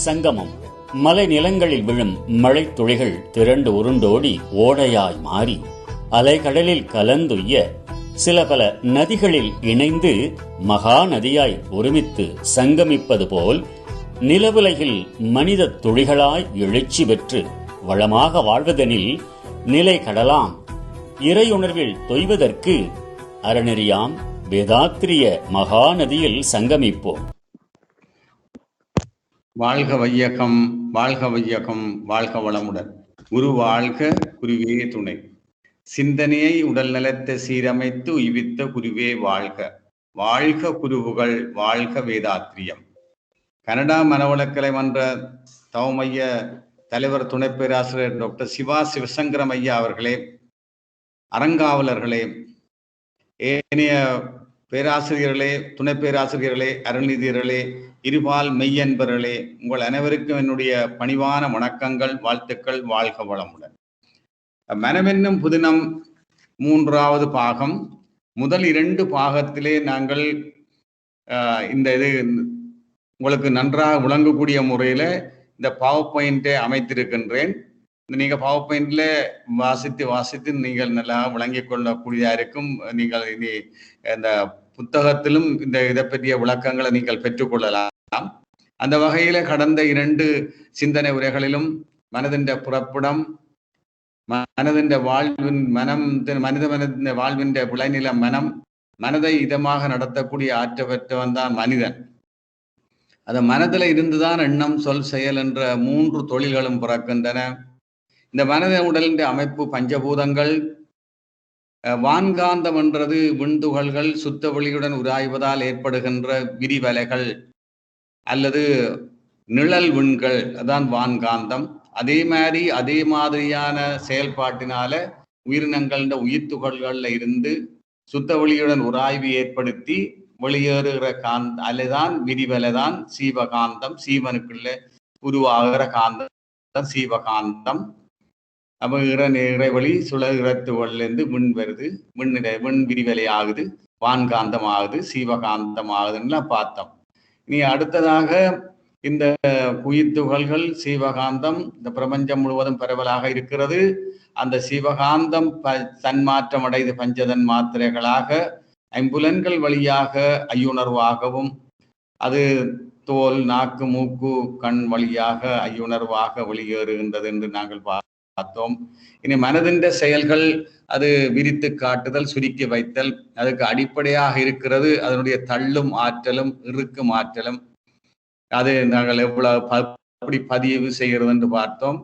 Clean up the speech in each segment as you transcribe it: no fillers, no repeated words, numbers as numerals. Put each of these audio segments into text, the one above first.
சங்கமம். மலை நிலங்களில் விழும் மழை துளிகள் திரண்டு உருண்டோடி ஓடையாய் மாறி அலைகடலில் கலந்துய்ய சில பல நதிகளில் இணைந்து மகா நதியாய் ஒருமித்து சங்கமிப்பது போல் நிலவுலகில் மனித துளிகளாய் எழுச்சி பெற்று வளமாக வாழ்வதெனில் நிலை கடலாம் இறையுணர்வில் தொய்வதற்கு அறநெறியாம் வேதாத்திரிய மகாநதியில் சங்கமிப்போம். வாழ்க வையகம், வாழ்க வையகம், வாழ்க வளமுடன். குரு வாழ்க, குருவே துணை. சிந்தனையை உடல் நலத்தை சீரமைத்து உய்வித்த குருவே வாழ்க. வாழ்க குருவுகள், வாழ்க வேதாத்திரியம். கனடா மனவளக்கலை மன்ற தவமைய தலைவர் துணை பேராசிரியர் டாக்டர் சிவா சிவசங்கரம் ஐயா அவர்களே, அறங்காவலர்களே, ஏனைய பேராசிரியர்களே, துணை பேராசிரியர்களே, அருள்நிதியர்களே, இருபால் மெய்யன்பர்களே, உங்கள் அனைவருக்கும் என்னுடைய பணிவான வணக்கங்கள், வாழ்த்துக்கள். வாழ்க வளமுடன். மனமென்னும் புதினம் 3வது பாகம். முதல் 2 பாகத்திலே நாங்கள் இந்த இது உங்களுக்கு நன்றாக விளங்கக்கூடிய முறையில் இந்த பவர் பாயிண்டை அமைத்திருக்கின்றேன். நீங்கள் பவர் பாயிண்ட்ல வாசித்து நீங்கள் நல்லா விளங்கிக் கொள்ளக்கூடியதாக இருக்கும். நீங்கள் இனி இந்த புத்தகத்திலும் இந்த இதை பற்றிய விளக்கங்களை நீங்கள் பெற்றுக்கொள்ளலாம். அந்த வகையில கடந்த 2 சிந்தனை உரைகளிலும் மனதின் புறப்படம், மனதின் வாழ்வின் மனம், மனித வாழ்வின் விளைநில மனம், மனதை இதமாக நடத்தக்கூடிய ஆற்றப்பட்டவன் தான் மனிதன். அந்த மனதில் இருந்துதான் எண்ணம், சொல், செயல் என்ற 3 தொழில்களும் பிறக்கின்றன. இந்த மனித உடலின் அமைப்பு பஞ்சபூதங்கள். வான்காந்தம் என்றது விண்துகள்கள் சுத்த ஒளியுடன் உராய்வதால் ஏற்படுகின்ற விரிவலைகள் அல்லது நிழல் விண்கள், அதான் வான்காந்தம். அதே மாதிரியான செயல்பாட்டினால உயிரினங்கள உயிர்த்துகள்கள்ல இருந்து சுத்த ஒளியுடன் உராய்வு ஏற்படுத்தி வெளியேறுகிற அலைதான் விரிவலைதான் சீவகாந்தம். சீவனுக்குள்ள உருவாகிற காந்தம் சீவகாந்தம். அப்போ இறைவழி சுழகிறத்துகளிலிருந்து விண் வருது, விண் விரிவலை ஆகுது, வான்காந்தம் ஆகுது, சீவகாந்தம் ஆகுதுன்னு பார்த்தோம். இனி அடுத்ததாக இந்த உயிர்த்துகள்கள் சீவகாந்தம் இந்த பிரபஞ்சம் முழுவதும் பரவலாக இருக்கிறது. அந்த சீவகாந்தம் தன்மாற்றம் அடைந்து பஞ்சதன் மாத்திரைகளாக ஐம்புலன்கள் வழியாக ஐயுணர்வாகவும், அது தோல், நாக்கு, மூக்கு, கண் வழியாக ஐயுணர்வாக வெளியேறுகின்றது என்று நாங்கள் பார்த்தோம். இனி மனதின் செயல்கள், அது விரித்து காட்டுதல், சுருக்கி வைத்தல், அதுக்கு அடிப்படையாக இருக்கிறது அதனுடைய தள்ளும் ஆற்றலும் இறுக்கும் ஆற்றலும். அது நாங்கள் எப்படி பதிவு செய்கிறது என்று பார்த்தோம்.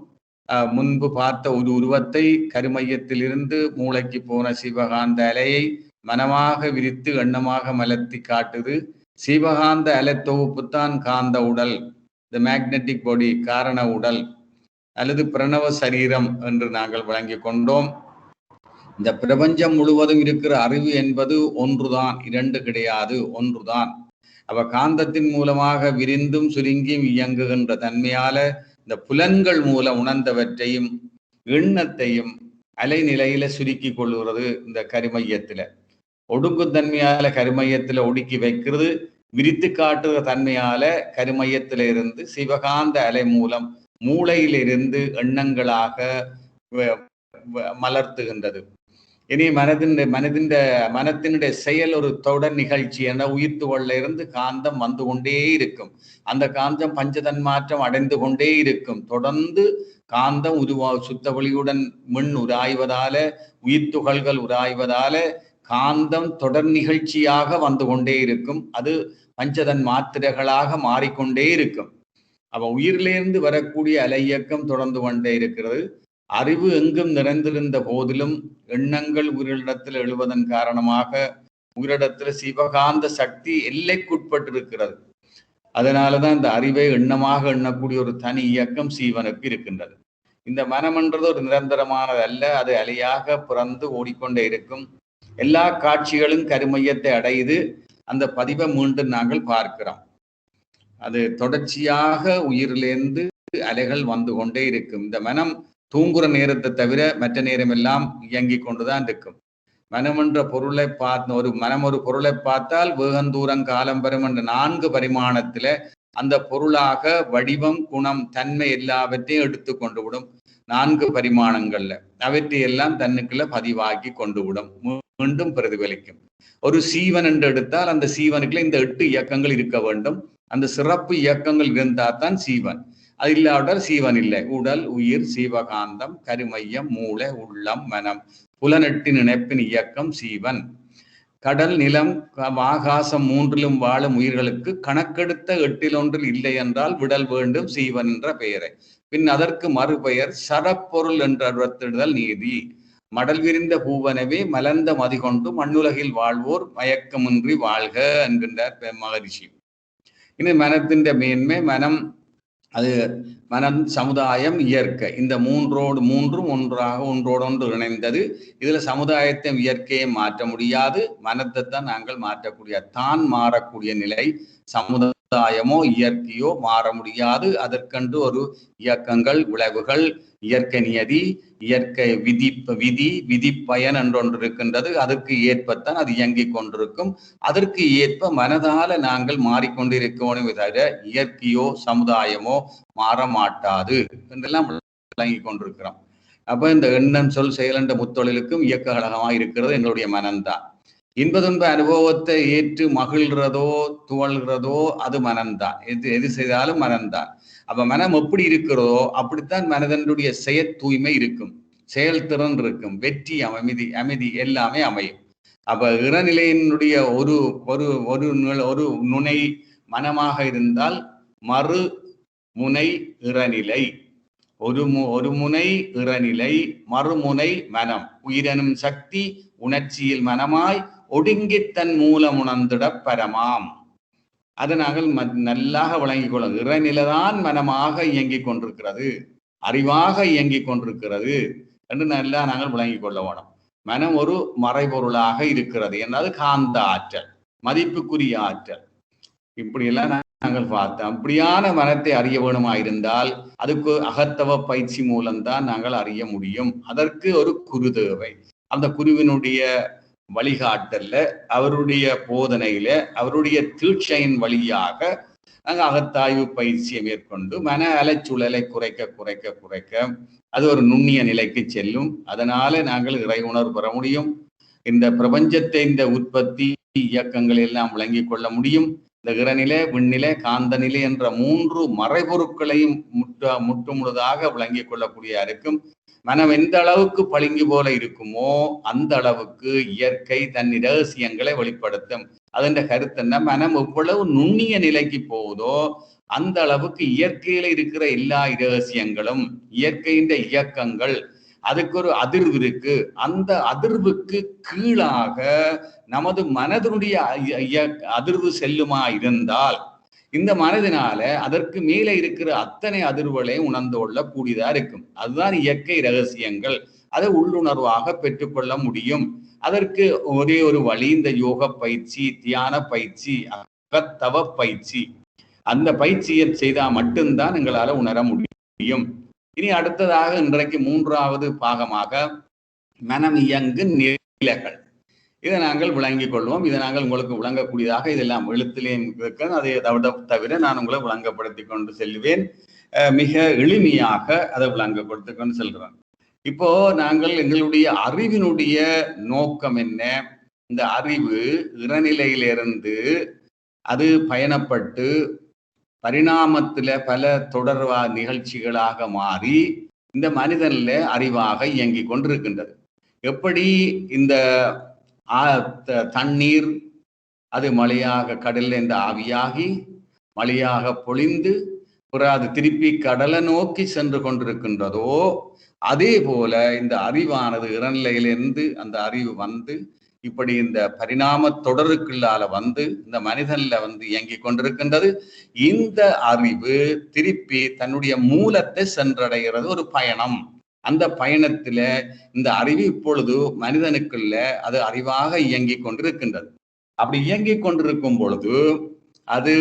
முன்பு பார்த்த ஒரு உருவத்தை கருமையத்தில் இருந்து மூளைக்கு போன சிவகாந்த அலையை மனமாக விரித்து எண்ணமாக மலர்த்தி காட்டுது. சிவகாந்த அலை தொகுப்புத்தான் காந்த உடல், த மேக்னெட்டிக் பாடி, காரண உடல் அல்லது பிரணவ சரீரம் என்று நாங்கள் வழங்கி கொண்டோம். இந்த பிரபஞ்சம் முழுவதும் இருக்கிற அறிவு என்பது ஒன்றுதான், 2 கிடையாது, ஒன்றுதான். அவ காந்தத்தின் மூலமாக விரிந்தும் சுருங்கியும் இயங்குகின்ற தன்மையால இந்த புலன்கள் மூலம் உணர்ந்தவற்றையும் எண்ணத்தையும் அலைநிலையில சுருக்கி கொள்ளுகிறது. இந்த கருமையத்துல ஒடுங்கும் தன்மையால கருமையத்துல ஒடுக்கி வைக்கிறது, விரித்து காட்டுகிற தன்மையால கருமையத்தில இருந்து சிவகாந்த அலை மூலம் மூளையிலிருந்து எண்ணங்களாக மலர்த்துகின்றது. இனி மனத்தினுடைய செயல் ஒரு தொடர் நிகழ்ச்சி என உயிர்த்துகள்ல இருந்து காந்தம் வந்து கொண்டே இருக்கும். அந்த காந்தம் பஞ்சதன் மாற்றம் அடைந்து கொண்டே இருக்கும். தொடர்ந்து காந்தம் சுத்த ஒளியுடன் மின் உராய்வதால, உயிர்த்துகள்கள் உராய்வதால காந்தம் தொடர் நிகழ்ச்சியாக வந்து கொண்டே இருக்கும். அது பஞ்சதன் மாத்திரைகளாக மாறிக்கொண்டே இருக்கும். அப்ப உயிரிலிருந்து வரக்கூடிய அலை இயக்கம் தொடர்ந்து கொண்டே இருக்கிறது. அறிவு எங்கும் நிறைந்திருந்த போதிலும் எண்ணங்கள் உயிரிடத்தில் எழுவதன் காரணமாக உயிரிடத்துல சிவகாந்த சக்தி எல்லைக்குட்பட்டிருக்கிறது. அதனாலதான் இந்த அறிவை எண்ணமாக எண்ணக்கூடிய ஒரு தனி இயக்கம் சீவனுக்கு இருக்கின்றது. இந்த மனம்ன்றது ஒரு நிரந்தரமானது அல்ல, அது அலையாக பிறந்து ஓடிக்கொண்டே இருக்கும். எல்லா காட்சிகளும் கருமையத்தை அடைந்து அந்த பதிவை மீண்டும் நாங்கள் பார்க்கிறோம். அது தொடர்ச்சியாக உயிரிலிருந்து அலைகள் வந்து கொண்டே இருக்கும். இந்த மனம் தூங்குற நேரத்தை தவிர மற்ற நேரம் எல்லாம் இயங்கி கொண்டுதான் இருக்கும். மனம் என்ற பொருளை ஒரு பொருளை பார்த்தால் வேகந்தூரம் காலம் பெறும் என்ற 4 பரிமாணத்துல அந்த பொருளாக வடிவம், குணம், தன்மை எல்லாவற்றையும் எடுத்து கொண்டு விடும். 4 பரிமாணங்கள்ல அவற்றையெல்லாம் தன்னுக்குள்ள பதிவாக்கி கொண்டு விடும், மீண்டும் பிரதிபலிக்கும். ஒரு சீவன் என்று எடுத்தால் அந்த சீவனுக்குள்ள இந்த 8 இயக்கங்கள் இருக்க வேண்டும். அந்த சிறப்பு இயக்கங்கள் இருந்தால் தான் சீவன். அது இல்லாவிட்டால் சீவன் இல்லை. உடல், உயிர், சீவகாந்தம், கருமையம், மூளை, உள்ளம், மனம், புலனெட்டின் இணைப்பின் இயக்கம் சீவன். கடல், நிலம், ஆகாசம் மூன்றிலும் வாழும் உயிர்களுக்கு கணக்கெடுத்த 8 இல்லை என்றால் விடல் வேண்டும் சீவன் என்ற பெயரை. பின் அதற்கு மறுபெயர் சரப்பொருள் என்றறுத்தல் நீதி. மடல் விரிந்த பூவனவே மலர்ந்த மதிகொண்டு மண்ணுலகில் வாழ்வோர் மயக்கமின்றி வாழ்க என்கின்றார் மகரிஷி. இனி மனத்தின் மேன்மை, மனம் அது மனம், சமுதாயம், இயற்கை, இந்த மூன்றும் ஒன்றோடொன்று இணைந்தது. இதுல சமுதாயத்தையும் இயற்கையை மாற்ற முடியாது, மனத்தை தான் நாங்கள் மாற்றக்கூடிய, தான் மாறக்கூடிய நிலை. சமுதாயமோ இயற்கையோ மாற முடியாது. அதற்கென்று ஒரு இயக்கங்கள், விளைவுகள், இயற்கை நியதி, இயற்கை விதி பயன் என்றொன்று இருக்கின்றது. அதற்கு ஏற்பத்தான் அது இயங்கிக் கொண்டிருக்கும். அதற்கு ஏற்ப மனதால நாங்கள் மாறிக்கொண்டிருக்கணும். தவிர இயற்கையோ சமுதாயமோ மாற மாட்டாது என்றெல்லாம் விளங்கி கொண்டிருக்கிறோம். அப்ப இந்த எண்ணம், சொல், செயல் என்ற முத்தொழிலுக்கும் இயக்க கழகமாக இருக்கிறது எங்களுடைய மனம்தான். இன்பதுன்ப அனுபவத்தை ஏற்று மகிழ்கிறதோ துவள்கிறதோ அது மனம்தான். எது செய்தாலும் மனம்தான். அப்ப மனம் எப்படி இருக்கிறதோ அப்படித்தான் மனதனுடைய தூய்மை இருக்கும், செயல்திறன் இருக்கும், வெற்றி, அமைதி எல்லாமே அமையும். அப்ப இறநிலையினுடைய ஒரு ஒரு ஒரு நுனை மனமாக இருந்தால் மறு முனை இறநிலை. ஒரு முனை இறநிலை, மறுமுனை மனம். உயிரெனும் சக்தி உணர்ச்சியில் மனமாய் ஒடுங்கி தன் மூலம் உணர்ந்திட பரமாம். அதை நாங்கள் நல்லாக விளங்கிக் கொள்ளும். இறைநிலைதான் மனமாக இயங்கிக் கொண்டிருக்கிறது, அறிவாக இயங்கிக் கொண்டிருக்கிறது என்று நல்லா நாங்கள் விளங்கிக் கொள்ள வேணும். மனம் ஒரு மறைபொருளாக இருக்கிறது என்றது காந்த ஆற்றல், மதிப்புக்குரிய ஆற்றல். இப்படியெல்லாம் நாங்கள் பார்த்தோம். அப்படியான மனத்தை அறிய வேணுமாயிருந்தால் அதுக்கு அகத்தவ பயிற்சி மூலம்தான் நாங்கள் அறிய முடியும். அதற்கு ஒரு குரு தேவை. அந்த குருவினுடைய வழிகாட்டல்ல, அவருடைய போதனையில, அவருடைய தீட்சையின் வழியாக நாங்கள் அகத்தாய்வு பயிற்சியை மேற்கொண்டு மன அலைச்சூழலை குறைக்க அது ஒரு நுண்ணிய நிலைக்கு செல்லும். அதனால நாங்கள் இறை உணர்வு பெற முடியும். இந்த பிரபஞ்சத்தை, இந்த உற்பத்தி இயக்கங்கள் எல்லாம் விளங்கிக் கொள்ள முடியும். இந்த இறநிலை, விண்ணிலை, காந்த நிலை என்ற 3 மறைபொருட்களையும் முற்று முழுதாக விளங்கிக் கொள்ளக்கூடிய இருக்கும். மனம் எந்த அளவுக்கு பளிங்கு போல இருக்குமோ அந்த அளவுக்கு இயற்கை தன் இரகசியங்களை வெளிப்படுத்தும். அதன் கருத்து என்ன? மனம் எவ்வளவு நுண்ணிய நிலைக்கு போகுதோ அந்த அளவுக்கு இயற்கையில இருக்கிற எல்லா இரகசியங்களும், இயற்கையின் இயக்கங்கள், அதுக்கு ஒரு அதிர்வு இருக்கு. அந்த அதிர்வுக்கு கீழாக நமது மனதினுடைய அதிர்வு செல்லுமா இருந்தால் இந்த மனதினால அதற்கு மேலே இருக்கிற அத்தனை அதிர்வுகளையும் உணர்ந்து கொள்ள கூடியதா இருக்கும். அதுதான் இயற்கை ரகசியங்கள். அதை உள்ளுணர்வாக பெற்றுக்கொள்ள முடியும். அதற்கு ஒரே ஒரு வழி இந்த யோக பயிற்சி, தியான பயிற்சி, அகத்தவ பயிற்சி. அந்த பயிற்சியை செய்தால் மட்டும்தான் எங்களால உணர முடியும். இனி அடுத்ததாக இன்றைக்கு 3வது பாகமாக மனம் இயங்கு நிலைகள். இதை நாங்கள் விளங்கிக் கொள்வோம். இதை நாங்கள் உங்களுக்கு விளங்கக்கூடியதாக இதெல்லாம் எழுத்திலேயும் இருக்க, அதை தவிர நான் உங்களை விளங்கப்படுத்தி கொண்டு செல்வேன். மிக எளிமையாக அதை விளங்கப்படுத்தி கொண்டு செல்கிறேன். இப்போ நாங்கள் எங்களுடைய அறிவினுடைய நோக்கம் என்ன? இந்த அறிவு இறநிலையிலிருந்து அது பயணப்பட்டு பரிணாமத்துல பல தொடர்வா நிகழ்ச்சிகளாக மாறி இந்த மனிதன்ல அறிவாக இயங்கிக் கொண்டிருக்கின்றது. எப்படி இந்த தண்ணீர் அது மழையாக கடல்ல இந்த ஆவியாகி மழையாக பொழிந்து பிறகு அது திருப்பி கடலை நோக்கி சென்று கொண்டிருக்கின்றதோ அதே போல இந்த அறிவானது இறநிலையிலிருந்து அந்த அறிவு வந்து இப்படி இந்த பரிணாம தொடருக்குள்ளால வந்து இந்த மனிதன்ல வந்து இயங்கிக் கொண்டிருக்கின்றது. இந்த அறிவு திருப்பி தன்னுடைய மூலத்தை சென்றடைகிறது, ஒரு பயணம். அந்த பயணத்துல இந்த அறிவு இப்பொழுது மனிதனுக்குள்ள அது அறிவாக இயங்கிக் கொண்டிருக்கின்றது. அப்படி இயங்கிக் கொண்டிருக்கும் பொழுது அது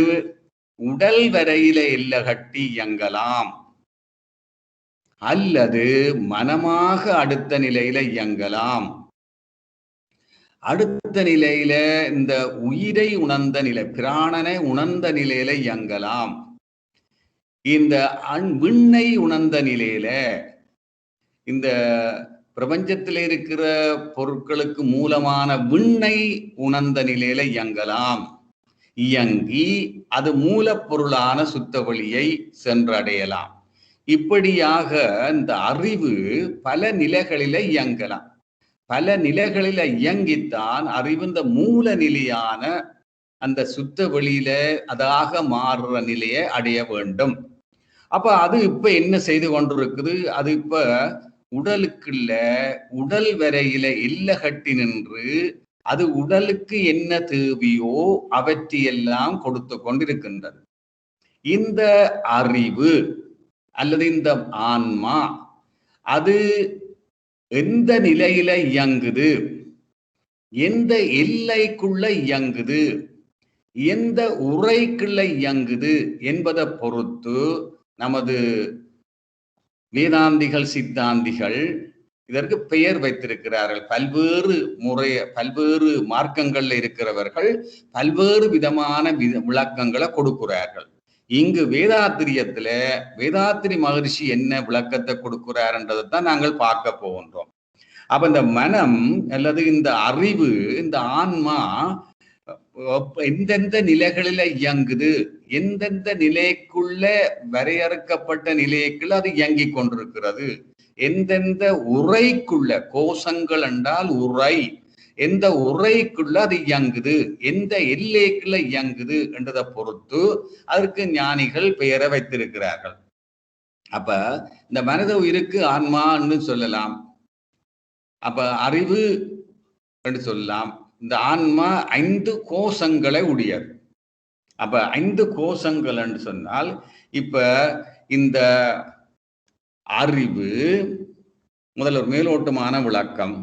உடல் வரையில எல்லை கட்டி இயங்கலாம், அல்லது மனமாக அடுத்த நிலையில இயங்கலாம். அடுத்த நிலையில இந்த உயிரை உணர்ந்த நிலை, பிராணனை உணர்ந்த நிலையில இயங்கலாம். இந்த விண்ணை உணர்ந்த நிலையில, இந்த பிரபஞ்சத்தில் இருக்கிற பொருட்களுக்கு மூலமான விண்ணை உணர்ந்த நிலையில இயங்கலாம். இயங்கி அது மூலப்பொருளான சுத்த வழியை சென்றடையலாம். இப்படியாக இந்த அறிவு பல நிலைகளில இயங்கலாம். பல நிலைகளில இயங்கித்தான் அறிவு இந்த மூல நிலையான அந்த சுத்த வெளியில அதாக மாறுற நிலையை அடைய வேண்டும். அப்ப அது இப்ப என்ன செய்து கொண்டிருக்குது? அது இப்ப உடலுக்குள்ள உடல் வரையில இல்ல கட்டி நின்று அது உடலுக்கு என்ன தேவையோ அவற்றையெல்லாம் கொடுத்து கொண்டிருக்கின்றது. இந்த அறிவு அல்லது இந்த ஆன்மா அது எந்த நிலையில இயங்குது, எந்த எல்லைக்குள்ள இயங்குது, எந்த உரைக்குள்ள இயங்குது என்பதை பொறுத்து நமது வேதாந்திகள் சித்தாந்திகள் இதற்கு பெயர் வைத்திருக்கிறார்கள். பல்வேறு மார்க்கங்கள்ல இருக்கிறவர்கள் பல்வேறு விதமான விளக்கங்களை கொடுக்கிறார்கள். இங்கு வேதாத்திரியத்துல வேதாத்திரி மகரிஷி என்ன விளக்கத்தை கொடுக்கிறார்ன்றதை தான் நாங்கள் பார்க்க போகின்றோம். அப்ப இந்த மனம் அல்லது இந்த அறிவு, இந்த ஆன்மா எந்தெந்த நிலைகளில இயங்குது, எந்தெந்த நிலைக்குள்ள வரையறுக்கப்பட்ட நிலைக்குள்ள அது இயங்கிக் கொண்டிருக்கிறது, எந்தெந்த உரைக்குள்ள, கோஷங்கள் என்றால் உரை, எந்த உரைக்குள்ள அது இயங்குது, எந்த எல்லைக்குள்ள இயங்குது என்றதை பொறுத்து அதற்கு ஞானிகள் பெயரை வைத்திருக்கிறார்கள். அப்ப இந்த மனித உயிருக்கு ஆன்மான்னு சொல்லலாம், அப்ப அறிவு என்று சொல்லலாம். இந்த ஆன்மா 5 கோஷங்களை உடையது. அப்ப 5 கோஷங்கள் என்று சொன்னால் இப்ப இந்த அறிவு முதல்ல ஒரு மேலோட்டமான விளக்கம்.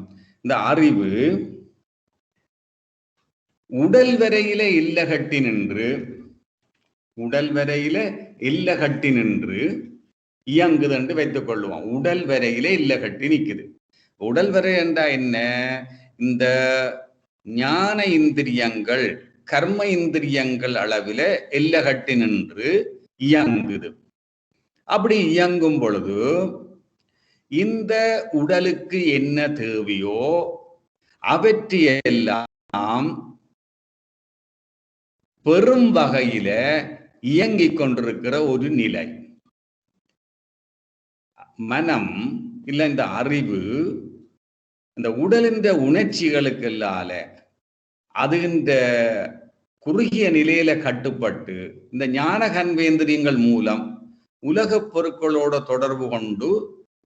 இந்த அறிவு உடல் வரையில இல்லகட்டி நின்று இயங்குது என்று வைத்துக் கொள்ளுவோம். உடல் வரையில இல்லகட்டி நிக்குது. உடல் வரை என்றா என்ன? இந்த ஞான இந்திரியங்கள், கர்ம இந்திரியங்கள் அளவில எல்லகட்டி நின்று இயங்குது. அப்படி இயங்கும் பொழுது இந்த உடலுக்கு என்ன தேவையோ அவற்றையெல்லாம் பெரும் வகையில இயங்கிக் கொண்டிருக்கிற ஒரு நிலை. மனம் இல்ல இந்த அறிவு இந்த உடலின் உணர்ச்சிகளுக்கு இல்லால அது இந்த குறுகிய நிலையில கட்டுப்பட்டு இந்த ஞான கன்வேந்திரியங்கள் மூலம் உலக பொருட்களோட தொடர்பு கொண்டு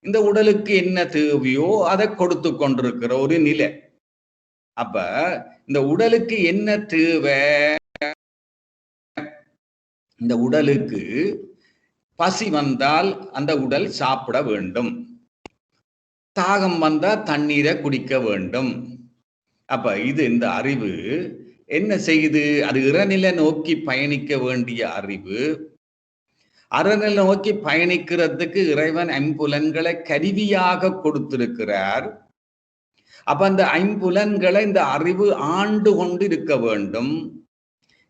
இந்த உடலுக்கு என்ன தேவையோ அதை கொடுத்து கொண்டிருக்கிற ஒரு நிலை. அப்ப இந்த உடலுக்கு என்ன தேவை? இந்த உடலுக்கு பசி வந்தால் அந்த உடல் சாப்பிட வேண்டும், தாகம் வந்தா தண்ணீரை குடிக்க வேண்டும். அப்ப இது இந்த அறிவு என்ன செய்யுது? அது இறைநிலை நோக்கி பயணிக்க வேண்டிய அறிவு. அறநிலை நோக்கி பயணிக்கிறதுக்கு இறைவன் 5 புலன்களை கருவியாக கொடுத்திருக்கிறார். அப்ப அந்த 5 புலன்களை இந்த அறிவு ஆண்டு கொண்டு இருக்க வேண்டும்.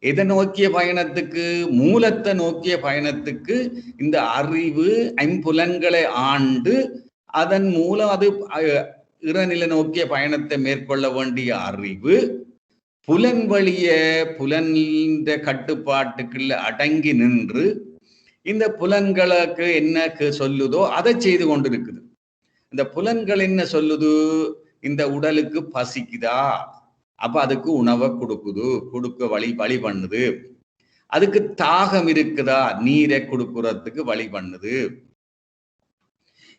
எதை நோக்கிய பயணத்துக்கு? மூலத்தை நோக்கிய பயணத்துக்கு இந்த அறிவு 5 புலன்களை ஆண்டு அதன் மூலம் அது இறைநிலை நோக்கிய பயணத்தை மேற்கொள்ள வேண்டிய அறிவு புலன் வழிய புலன் கட்டுப்பாட்டுக்குள்ள அடங்கி நின்று இந்த புலன்களுக்கு என்ன சொல்லுதோ அதை செய்து கொண்டிருக்குது. இந்த புலன்கள் என்ன சொல்லுது? இந்த உடலுக்கு பசிக்குதா, அப்ப அதுக்கு உணவை கொடுக்க வழி பண்ணுது. அதுக்கு தாகம் இருக்குதா, நீரை கொடுக்கறதுக்கு வழி பண்ணுது.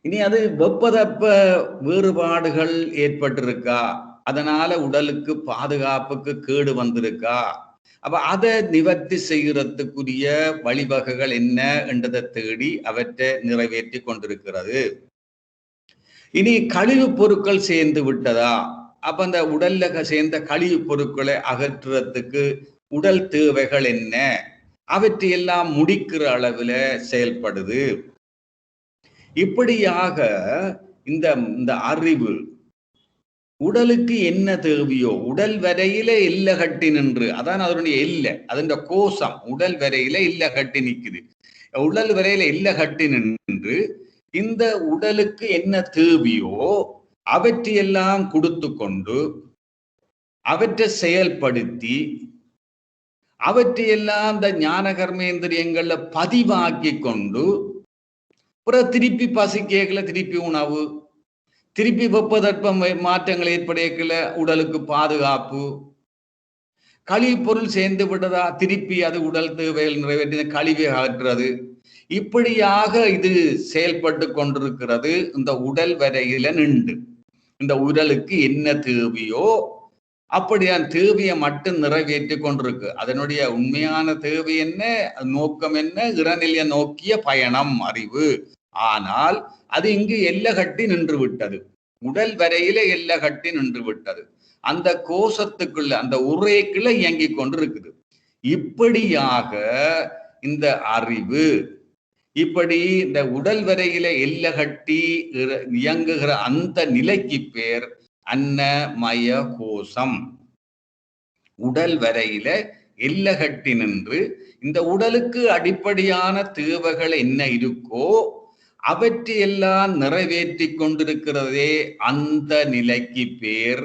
இனி அது வெப்பதப்ப வேறுபாடுகள் ஏற்பட்டிருக்கா, அதனால உடலுக்கு பாதுகாப்புக்கு கேடு வந்திருக்கா, அப்ப அதை நிவர்த்தி செய்யறதுக்குரிய வழிவகைகள் என்ன என்றதை தேடி அவற்றை நிறைவேற்றி கொண்டிருக்கிறது. இனி கழிவு பொருட்கள் சேர்ந்து விட்டதா, அப்ப அந்த உடல்ல சேர்ந்த கழிவு பொருட்களை அகற்றுறதுக்கு உடல் தேவைகள் என்ன, அவற்றையெல்லாம் முடிக்கிற அளவுல செயல்படுது. இப்படியாக இந்த அறிவு உடலுக்கு என்ன தேவையோ உடல் வரையில எல்லை கட்டி நின்று, அதான் அதனுடைய எல்லை, அதன் கோஷம் உடல் வரையில எல்லை கட்டி நிக்குது. உடல் வரையில எல்லை கட்டி நின்று இந்த உடலுக்கு என்ன தேவையோ அவற்றையெல்லாம் கொடுத்து கொண்டு அவற்றை செயல்படுத்தி அவற்றையெல்லாம் இந்த ஞான கர்மேந்திரியங்கள்ல பதிவாக்கி கொண்டு அப்புறம் திருப்பி பசி கேட்கல, திருப்பி உணவு, திருப்பி வெப்பதற்ப மாற்றங்கள் ஏற்படையக்கல உடலுக்கு பாதுகாப்பு, கழிவு பொருள் சேர்ந்து விட்டதா திருப்பி அது உடல் தேவைகள் நிறைவேற்றி கழிவை அகற்றுறது. இப்படியாக இது செயல்பட்டு கொண்டிருக்கிறது. இந்த உடல் வரையில நின்று இந்த உடலுக்கு என்ன தேவையோ அப்படியான தேவையை மட்டும் நிறைவேற்றி கொண்டிருக்கு. அதனுடைய உண்மையான தேவை என்ன, நோக்கம் என்ன, இறநிலைய நோக்கிய பயணம் அறிவு. ஆனால் அது இங்கு எல்லை கட்டி நின்று விட்டது, உடல் வரையில எல்லை கட்டி நின்று விட்டது. அந்த கோஷத்துக்குள்ள அந்த உரைக்குள்ள இயங்கிக் கொண்டிருக்குது. இப்படியாக இந்த அறிவு இப்படி இந்த உடல் வரையில எல்லை கட்டி இயங்குகிற அந்த நிலைக்கு பேர் அன்னமய கோஷம். உடல் வரையில எல்லை கட்டி நின்று இந்த உடலுக்கு அடிப்படையான தேவைகள் என்ன இருக்கோ அவற்றையெல்லாம் நிறைவேற்றி கொண்டிருக்கிறதே அந்த நிலைக்கு பேர்.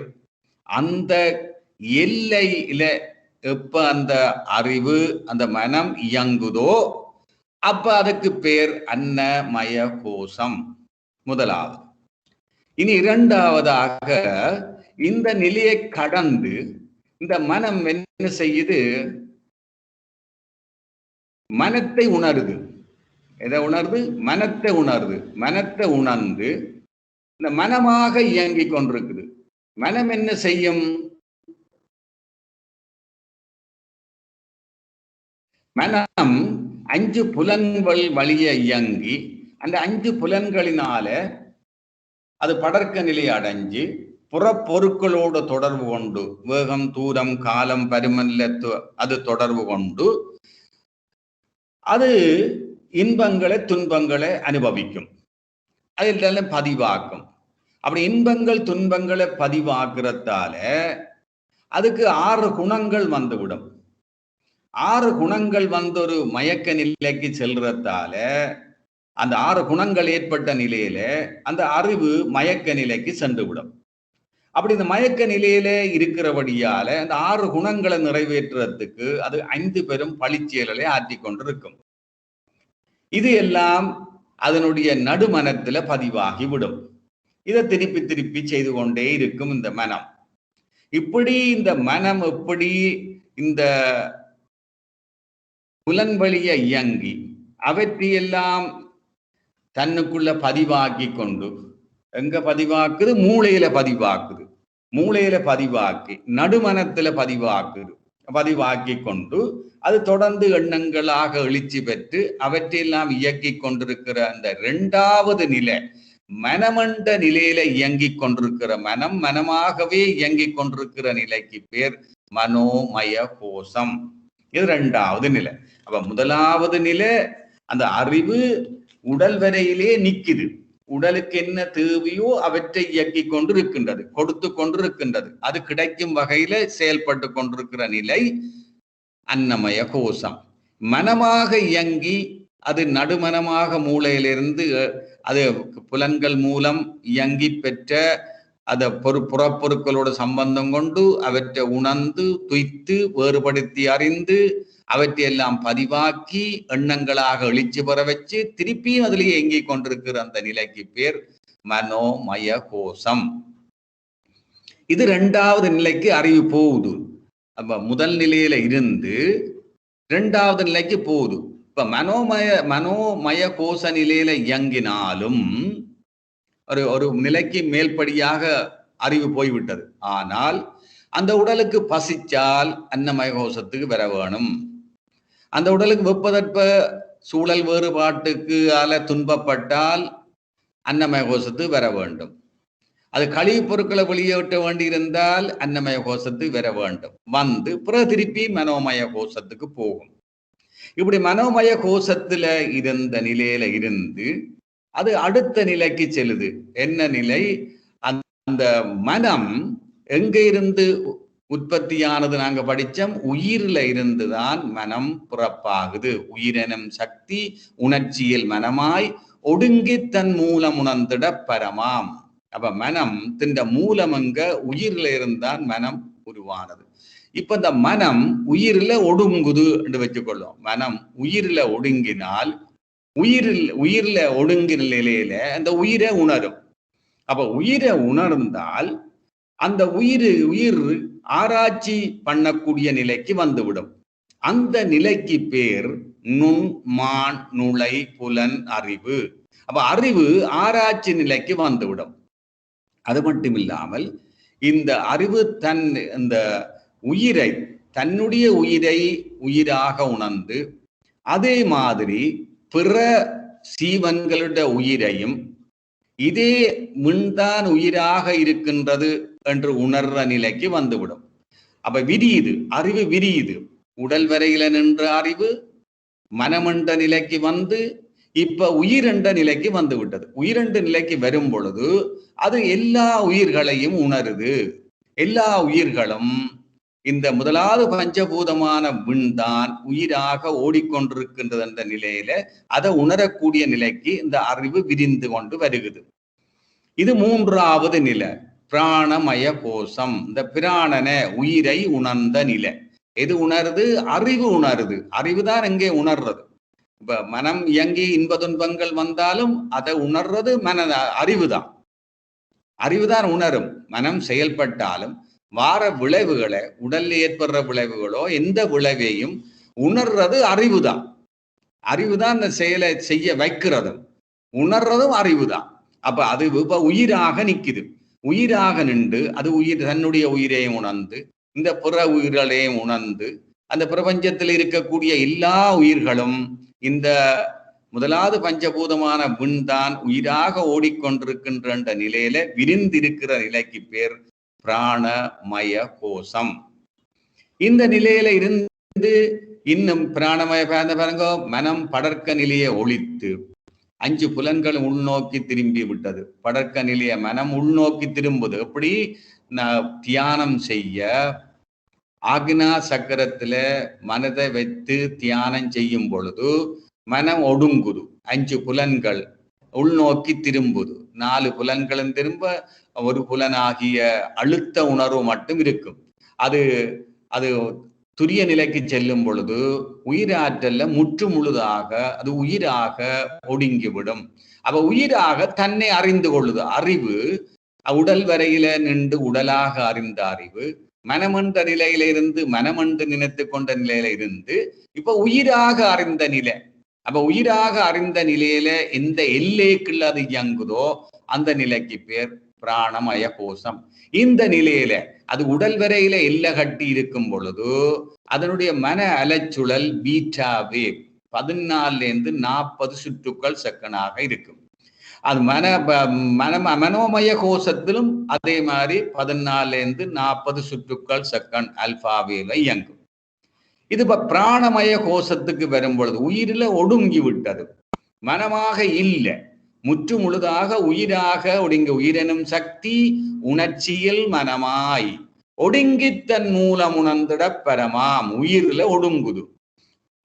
அந்த எல்லையில எப்ப அந்த அறிவு அந்த மனம் இயங்குதோ அப்ப அதுக்கு பேர் அன்னமய கோஷம் முதலாவது. இனி இரண்டாவதாக இந்த நிலையை கடந்து இந்த மனம் என்ன செய்யுது, மனத்தை உணருது. எதை உணர்வு? மனத்தை உணர்வு. மனத்தை உணர்ந்து இந்த மனமாக இயங்கிக் கொண்டிருக்குது. மனம் என்ன செய்யும்? மனம் 5 புலன்கள் வழிய இயங்கி அந்த 5 புலன்களினால அது படர்க்க நிலை அடைஞ்சு புறப்பொருட்களோடு தொடர்பு கொண்டு வேகம், தூரம், காலம், பருமன்ல அது தொடர்பு கொண்டு அது இன்பங்களை துன்பங்களை அனுபவிக்கும், அதில் பதிவாக்கும். அப்படி இன்பங்கள் துன்பங்களை பதிவாக்குறதால அதுக்கு 6 குணங்கள் வந்துவிடும். 6 குணங்கள் வந்து ஒரு மயக்க நிலைக்கு செல்றதால அந்த 6 குணங்கள் ஏற்பட்ட நிலையில அந்த அறிவு மயக்க நிலைக்கு சென்று விடும். அப்படி இந்த மயக்க நிலையில இருக்கிறபடியால அந்த 6 குணங்களை நிறைவேற்றுறதுக்கு அது 5 பெரும் பழிச்செயல்களை ஆற்றி கொண்டிருக்கும். இது எல்லாம் அதனுடைய நடுமனத்துல பதிவாகி விடும். இதை திருப்பி திருப்பி செய்து கொண்டே இருக்கும் இந்த மனம். இப்படி இந்த மனம் எப்படி இந்த புலன்வழிய இயங்கி அவற்றையெல்லாம் தன்னுக்குள்ள பதிவாக்கி கொண்டு எங்க பதிவாக்குது? மூளையில பதிவாக்குது. மூளையில பதிவாக்கி நடுமனத்துல பதிவாக்கி கொண்டு அது தொடர்ந்து எண்ணங்களாக எழுச்சி பெற்று அவற்றையெல்லாம் இயக்கி கொண்டிருக்கிற அந்த 2வது நிலை, மனமண்ட நிலையில இயங்கிக் கொண்டிருக்கிற மனம், மனமாகவே இயங்கிக் கொண்டிருக்கிற நிலைக்கு பேர் மனோமய கோஷம். இது 2வது நிலை. அப்ப முதலாவது நிலை அந்த அறிவு உடல் வரையிலே நிக்குது. உடலுக்கு என்ன தேவையோ அவற்றை இயக்கி கொண்டிருக்கின்றது, கொடுத்து கொண்டிருக்கின்றது. அது கிடைக்கும் வகையில செயல்பட்டு கொண்டிருக்கிற நிலை அன்னமய கோஷம். மனமாக இயங்கி அது நடுமனமாக மூளையிலிருந்து அது புலன்கள் மூலம் இயங்கி பெற்ற அதை புறப்பொருட்களோட சம்பந்தம் கொண்டு அவற்றை உணர்ந்து துய்த்து வேறுபடுத்தி அறிந்து அவற்றையெல்லாம் பதிவாக்கி எண்ணங்களாக எழுச்சி பெற வச்சு திருப்பியும் அதிலேயே இயங்கிக் கொண்டிருக்கிற அந்த நிலைக்கு பேர் மனோமய கோஷம். இது 2வது நிலைக்கு அறிவு போகுது. அப்ப முதல் நிலையில இருந்து 2வது நிலைக்கு போகுது. இப்ப மனோமய கோஷ நிலையில இயங்கினாலும் ஒரு நிலைக்கு மேல்படியாக அறிவு போய்விட்டது. ஆனால் அந்த உடலுக்கு பசிச்சால் அன்னமய கோஷத்துக்கு வர வேணும். அந்த உடலுக்கு வெப்பதற்ப சூழல் வேறுபாட்டுக்கு துன்பப்பட்டால் அன்னமய கோஷத்துக்கு வர வேண்டும். அது கழிவு பொருட்களை வெளியேற்ற வேண்டி இருந்தால் அன்னமய கோஷத்துக்கு வர வேண்டும். வந்து பிறகு திருப்பி மனோமய கோஷத்துக்கு போகும். இப்படி மனோமய கோஷத்துல இருந்த நிலையில இருந்து அது அடுத்த நிலைக்கு செல்லுது. என்ன நிலை? அந்த மனம் எங்க இருந்து உற்பத்தியானது? நாங்க படிச்சோம், உயிர்ல இருந்துதான் மனம் பிறப்பாகுது. உயிரெனும் சக்தி உணர்ச்சியில் மனமாய் ஒடுங்கி தன் மூலம் உணர்ந்திட பரமாம். அப்ப மனம் தின்ற மூலம் எங்க? உயிர்ல இருந்தான் மனம் உருவானது. இப்ப இந்த மனம் உயிரில ஒடுங்குது என்று வச்சுக்கொள்ளும். மனம் உயிரில ஒடுங்கினால் உயிர்ல ஒடுங்கின நிலையில அந்த உயிரை உணரும். அப்ப உயிரை உணர்ந்தால் அந்த உயிர் ஆராய்ச்சி பண்ணக்கூடிய நிலைக்கு வந்துவிடும். அந்த நிலைக்கு பேர் நுண் மான் நுழை புலன் அறிவு. அப்ப அறிவு ஆராய்ச்சி நிலைக்கு வந்துவிடும். அது மட்டும் இல்லாமல் இந்த அறிவு இந்த உயிரை, தன்னுடைய உயிரை உயிராக உணர்ந்து, அதே மாதிரி பிற சீவன்களுடைய உயிரையும் இதே மின்தான் உயிராக இருக்கின்றது என்று உணர்ற நிலைக்கு வந்துவிடும். அப்ப விரியுது, அறிவு விரியுது. உடல் வரையில நின்ற அறிவு மனமென்ற நிலைக்கு வந்து இப்ப உயிரென்ற நிலைக்கு வந்து விட்டது. உயிரென்ற நிலைக்கு வரும் பொழுது அது எல்லா உயிர்களையும் உணருது. எல்லா உயிர்களும் இந்த முதலாவது பஞ்சபூதமான விண்தான் உயிராக ஓடிக்கொண்டிருக்கின்றது என்ற நிலையில அதை உணரக்கூடிய நிலைக்கு இந்த அறிவு விரிந்து கொண்டு வருகிறது. இது மூன்றாவது நிலை, பிராணமய கோஷம். இந்த பிராணன உயிரை உணர்ந்த நிலை. எது உணருது? அறிவு உணருது. அறிவுதான் எங்கே உணர்றது. இப்ப மனம் இயங்கி இன்ப துன்பங்கள் வந்தாலும் அதை உணர்றது அறிவுதான். அறிவுதான் உணரும். மனம் செயல்பட்டாலும் வார விளைவுகளை, உடல்ல ஏற்படுற விளைவுகளோ எந்த விளைவையும் உணர்றது அறிவுதான். அறிவுதான் அந்த செயலை செய்ய வைக்கிறதும் உணர்றதும் அறிவுதான். அப்ப அது இப்ப உயிராக நிக்குது. உயிராக நின்று அது தன்னுடைய உயிரையும் உணர்ந்து, இந்த புற உயிர்களையும் உணர்ந்து, அந்த பிரபஞ்சத்தில் இருக்கக்கூடிய எல்லா உயிர்களும் இந்த முதலாவது பஞ்சபூதமான விண்தான் உயிராக ஓடிக்கொண்டிருக்கின்ற நிலையில விரிந்திருக்கிற நிலைக்கு பேர் பிராணமய கோஷம். இந்த நிலையில இருந்து இன்னும் பிராணமய பாருங்க, மனம் படர்க்க நிலையை ஒழித்து 5 புலன்கள் உள்நோக்கி திரும்பி விட்டது. படர்க்க நிலைய மனம் உள்நோக்கி திரும்புது. எப்படி? தியானம் செய்ய ஆக்னா சக்கரத்துல மனதை வைத்து தியானம் செய்யும் பொழுது மனம் ஒடுங்குது. 5 புலன்கள் உள்நோக்கி திரும்புது. 4 புலன்களும் திரும்ப ஒரு புலனாகிய அழுத்த உணர்வு மட்டும் இருக்கும். அது துரிய நிலைக்கு செல்லும் பொழுது உயிராற்றல்ல முற்று முழுதாக அது உயிராக ஒடுங்கிவிடும். அப்ப உயிராக தன்னை அறிந்து கொள்ளுது. அறிவு உடல் வரையில நின்று உடலாக அறிந்த அறிவு மனமென்ற நிலையில இருந்து மனமென்று நினைத்து கொண்ட நிலையில இருந்து இப்ப உயிராக அறிந்த நிலை. அப்ப உயிராக அறிந்த நிலையில எந்த எல்லைக்குள்ள அது இயங்குதோ அந்த நிலைக்கு பேர் பிராணமய கோஷம். இந்த நிலையில அது உடல் வரையில எல்லை கட்டி இருக்கும் பொழுது அதனுடைய மன அலைச்சுழல் பீட்டாவே 14 - 40 சுற்றுக்கள் செகண்டாக இருக்கும். அது மனோமய கோஷத்திலும் அதே மாதிரி 14 - 40 சுற்றுக்கள் செகண்ட் அல்பாவேல இயங்கும். இது இப்ப பிராணமய கோஷத்துக்கு வரும் பொழுது உயிரில ஒடுங்கி விட்டது. மனமாக இல்லை, முற்று முழுதாக உயிராக ஒடுங்கி. உயிரெனும் சக்தி உணர்ச்சியில் மனமாய் ஒடுங்கி தன் மூலம் உணர்ந்திட பரமாம். உயிர்ல ஒடுங்குது.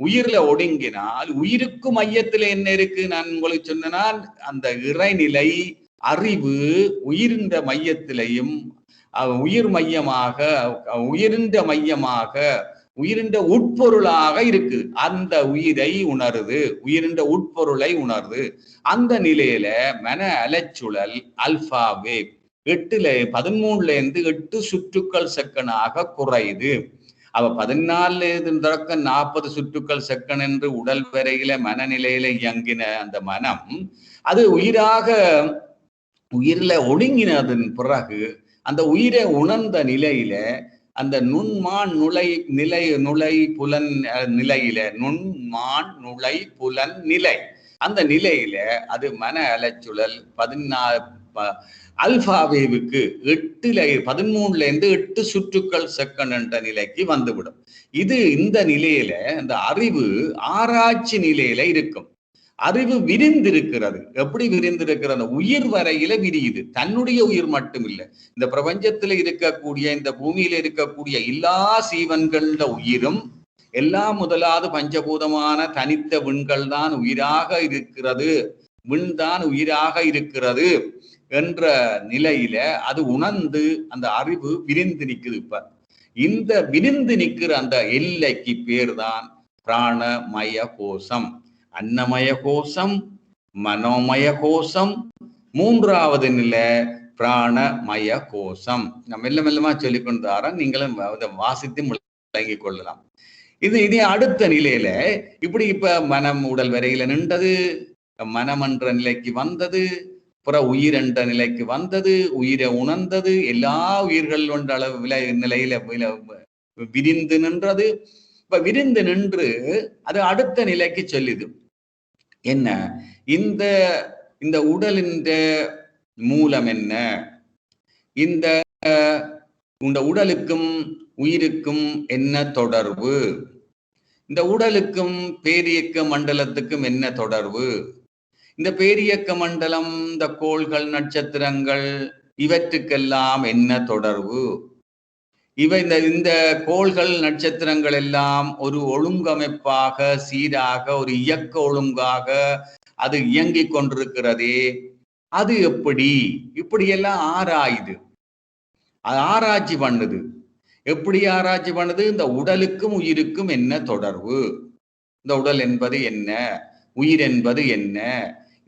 உயிர்ல ஒடுங்கினால் உயிருக்கு மையத்துல என்ன இருக்கு? நான் உங்களுக்கு சொன்னால் அந்த இறைநிலை அறிவு உயிரின்ற மையத்திலையும் உயிர் மையமாக உயிரின்ற உட்பொருளாக இருக்குது. அந்த உயிரை உணருது, உயிரின்ற உட்பொருளை உணருது. அந்த நிலையில மன அலைச்சுழல் அல்பாவே 13 - 8 சுற்றுக்கள் செகண்டாக குறையுது. அவ 14 தொடக்கம் 40 சுற்றுக்கள் செகண்ட் என்று உடல் வரையில மனநிலையில இயங்கின அந்த மனம் அது உயிரில ஒடுங்கினதன் பிறகு அந்த உயிரை உணர்ந்த நிலையில அந்த நுண்மான் நுழை புலன் நிலையில நுண்மான் நுழை புலன் நிலை அந்த நிலையில அது மன அலைச்சுழல் 14 அல்பாவேவுக்கு 13 - 8 சுற்றுக்கள் செகண்ட் என்ற நிலைக்கு வந்துவிடும். இந்த நிலையில இந்த அறிவு ஆராய்ச்சி நிலையில இருக்கும். அறிவு விரிந்திருக்கிறது. எப்படி விரிந்திருக்கிறது? உயிர் வரையில விரியுது. தன்னுடைய உயிர் மட்டும் இல்லை, இந்த பிரபஞ்சத்துல இருக்கக்கூடிய, இந்த பூமியில இருக்கக்கூடிய எல்லா சீவன்கள உயிரும், எல்லா முதலாவது பஞ்சபூதமான தனித்த விண்கள் தான் உயிராக இருக்கிறது, விண் தான் உயிராக இருக்கிறது என்ற நிலையில அது உணர்ந்து அந்த அறிவு விரிந்து நிக்குது. இப்ப இந்த விரிந்து நிக்கிற அந்த எல்லைக்கு பேர் தான் பிராணமய கோஷம். அன்னமய கோஷம், மனோமய கோஷம், மூன்றாவது நிலை பிராணமய கோஷம். நான் மெல்ல மெல்லமா சொல்லிக்கொண்டு தரேன், நீங்களும் வாசித்து விளங்கிக் கொள்ளலாம். இதே அடுத்த நிலையில இப்படி இப்ப மனம் உடல் வரையில நின்றது, மனம் என்ற நிலைக்கு வந்தது, புற உயிர் என்ற நிலைக்கு வந்தது, உயிரை உணர்ந்தது, எல்லா உயிர்கள் என்ற அளவு நிலையில விரிந்து நின்றது. இப்ப விரிந்து நின்று அது அடுத்த நிலைக்கு சொல்லுது. என்ன? இந்த இந்த உடலின் மூலம் என்ன? இந்த உடலுக்கும் உயிருக்கும் என்ன தொடர்பு? இந்த உடலுக்கும் பேரியக்க மண்டலத்துக்கும் என்ன தொடர்பு? இந்த பேரியக்க மண்டலம், இந்த கோள்கள், நட்சத்திரங்கள், இவற்றுக்கெல்லாம் என்ன தொடர்பு? இந்த கோள்கள், நட்சத்திரங்கள் எல்லாம் ஒரு ஒழுங்கமைப்பாக, சீராக, ஒரு இயக்க ஒழுங்காக அது இயங்கிக் கொண்டிருக்கிறதே, அது எப்படி? இப்படியெல்லாம் ஆராயுது, அது ஆராய்ச்சி பண்ணுது. எப்படி ஆராய்ச்சி பண்ணுது? இந்த உடலுக்கும் உயிருக்கும் என்ன தொடர்பு? இந்த உடல் என்பது என்ன? உயிர் என்பது என்ன?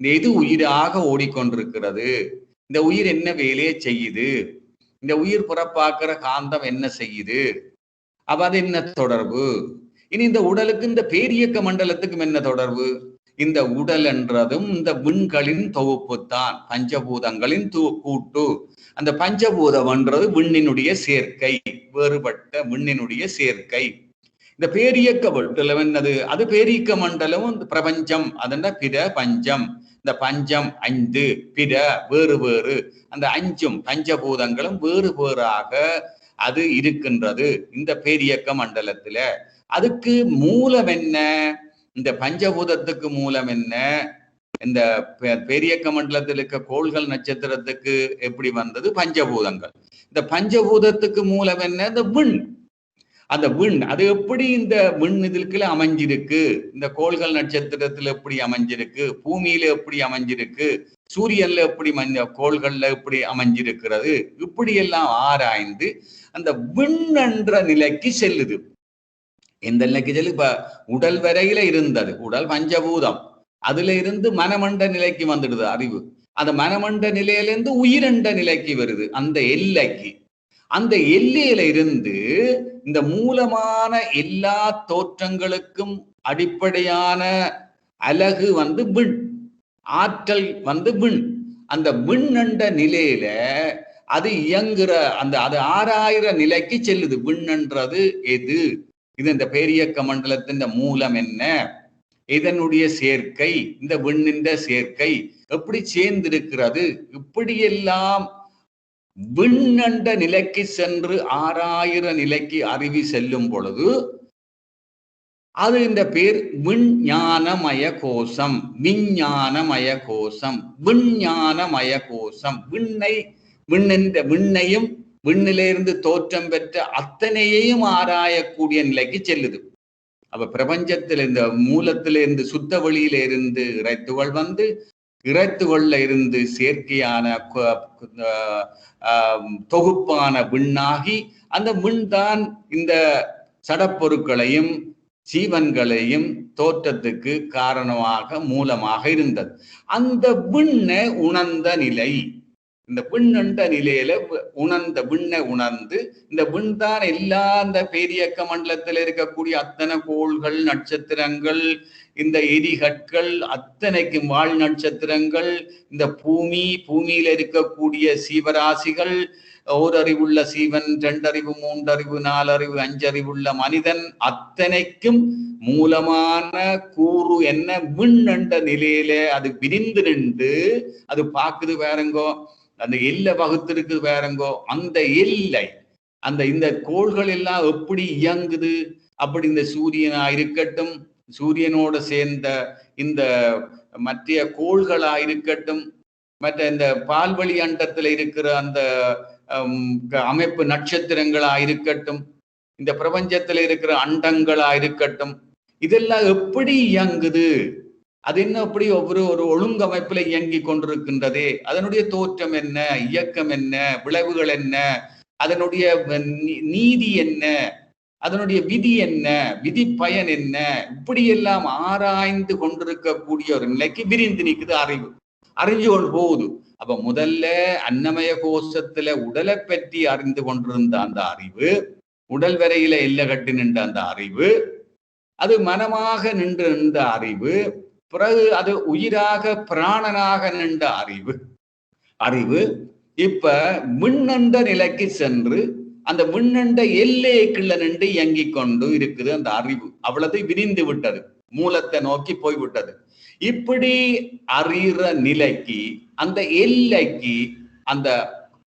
இந்த எது உயிராக ஓடிக்கொண்டிருக்கிறது? இந்த உயிர் என்ன வேலையை செய்யுது? இந்த உயிர் புறப்பாக்குற காந்தம் என்ன செய்யுது? அப்ப அது என்ன தொடர்பு? இனி இந்த உடலுக்கு இந்த பேரியக்க மண்டலத்துக்கும் என்ன தொடர்பு? இந்த உடல் என்றதும் இந்த விண்களின் தொகுப்பு தான், பஞ்சபூதங்களின் கூட்டு. அந்த பஞ்சபூதம் என்றது விண்ணினுடைய சேர்க்கை, வேறுபட்ட விண்ணினுடைய சேர்க்கை. இந்த பேரியக்க மண்டலம் என்னது? அது பேரியக்க மண்டலம், பிரபஞ்சம், அதென்ன பிற பஞ்சம். இந்த பஞ்சம் 5, பிற வேறு வேறு, அந்த 5 பஞ்சபூதங்களும் வேறு வேறாக அது இருக்கின்றது இந்த பேரியக்க மண்டலத்துல. அதுக்கு மூலம் என்ன? இந்த பஞ்சபூதத்துக்கு மூலம் என்ன? இந்த பேரியக்க மண்டலத்தில் இருக்க கோள்கள், நட்சத்திரத்துக்கு எப்படி வந்தது? பஞ்சபூதங்கள். இந்த பஞ்சபூதத்துக்கு மூலம் என்ன? இந்த விண். அந்த விண் அது எப்படி இந்த விண் இதுக்குள்ள அமைஞ்சிருக்கு? இந்த கோள்கள், நட்சத்திரத்துல எப்படி அமைஞ்சிருக்கு? பூமியில எப்படி அமைஞ்சிருக்கு? சூரியன்ல எப்படி கோள்கள்ல எப்படி அமைஞ்சிருக்கிறது? இப்படி எல்லாம் ஆராய்ந்து அந்த விண் என்ற நிலைக்கு செல்லுது. எந்த நிலைக்கு செல்லு? இப்ப உடல் வரையில இருந்தது, உடல் பஞ்சபூதம், அதுல இருந்து மனமண்ட நிலைக்கு வந்துடுது அறிவு. அந்த மனமண்ட நிலையிலிருந்து உயிரண்ட நிலைக்கு வருது, அந்த எல்லைக்கு. அந்த எல்லையில இருந்து இந்த மூலமான எல்லா தோற்றங்களுக்கும் அடிப்படையான அலகு விண், ஆற்றல் விண். அந்த விண் என்ற நிலையில அது இயங்குற அந்த அது 6000 நிலைக்கு செல்லுது. விண் என்றது எது? இது இந்த பேரியக்க மண்டலத்தின் மூலம் என்ன? இதனுடைய சேர்க்கை, இந்த விண்ணின் சேர்க்கை எப்படி சேர்ந்திருக்கிறது? இப்படியெல்லாம் விண்ணண்ட நிலைக்கு சென்று 6000 நிலைக்கு அறிவி செல்லும் பொழுது அது இந்த பேர் விஞ்ஞானமய கோஷம். விஞ்ஞானமய கோஷம், விஞ்ஞானமய கோஷம். விண்ணையும் விண்ணிலிருந்து தோற்றம் பெற்ற அத்தனையையும் ஆராயக்கூடிய நிலைக்கு செல்லுது. அப்ப பிரபஞ்சத்தில் இந்த மூலத்திலிருந்து, சுத்த வெளியில இருந்து இறைத்துகள் இறைத்துகள்ல இருந்து செயற்கையான தொகுப்பான விண்ணாகி, அந்த விண் தான் இந்த சடப்பொருட்களையும் ஜீவன்களையும் தோற்றத்துக்கு காரணமாக, மூலமாக இருந்தது. அந்த விண்ணை உணர்ந்த நிலை, இந்த விண்ணண்ட நிலையில உணர்ந்த விண்ணை உணர்ந்து, இந்த விண் தான் எல்லா இந்த பேரியக்க மண்டலத்தில் இருக்கக்கூடிய அத்தனை கோள்கள், நட்சத்திரங்கள், இந்த எரிகற்கள் அத்தனைக்கும், வாழ் நட்சத்திரங்கள், இந்த பூமியில இருக்கக்கூடிய சீவராசிகள், ஓரறிவுள்ள சீவன், 2 அறிவு, 3 அறிவு, 4 அறிவு, 5 அறிவுள்ள மனிதன் அத்தனைக்கும் மூலமான கூறு என்ன? விண் என்ற நிலையில அது விரிந்து நின்று அது பாக்குது. வேறங்கோ அந்த எல்லை வகுத்திருக்கு, வேறங்கோ அந்த எல்லை, இந்த கோள்கள் எல்லாம் எப்படி இயங்குது? அப்படி இந்த சூரியனா இருக்கட்டும், சூரியனோட சேர்ந்த இந்த மற்ற கோள்களா இருக்கட்டும், மற்ற இந்த பால்வழி அண்டத்துல இருக்கிற அந்த அமைப்பு நட்சத்திரங்களா இருக்கட்டும், இந்த பிரபஞ்சத்துல இருக்கிற அண்டங்களா இருக்கட்டும், இதெல்லாம் எப்படி இயங்குது, அது என்ன அப்படி ஒரு ஒழுங்கமைப்புல இயங்கி கொண்டிருக்கின்றதே, அதனுடைய தோற்றம் என்ன, இயக்கம் என்ன, விளைவுகள் என்ன, அதனுடைய நீதி என்ன, அதனுடைய விதி என்ன, விதி பயன் என்ன, இப்படி எல்லாம் ஆராய்ந்து கொண்டிருக்கக்கூடிய ஒரு நிலைக்கு விரிந்து நிற்குது அறிவு. அறிஞ்சு கொண்டு போகுது. அப்ப முதல்ல அன்னமய கோஷத்துல உடலை பற்றி அறிந்து கொண்டிருந்த அந்த அறிவு, உடல் வரையில எல்லை கட்டி நின்ற அந்த அறிவு, அது மனமாக நின்று நின்ற அறிவு, பிறகு அது உயிராக பிராணனாக நின்ற அறிவு இப்ப மின்னண்ட நிலைக்கு சென்று அந்த மின்னண்ட எல்லைக்குள்ள நின்று இயங்கிக் கொண்டு இருக்குது அந்த அறிவு. அவ்வளவு விரிந்து விட்டது, மூலத்தை நோக்கி போய்விட்டது. இப்படி அறிகிற நிலைக்கு, அந்த எல்லைக்கு, அந்த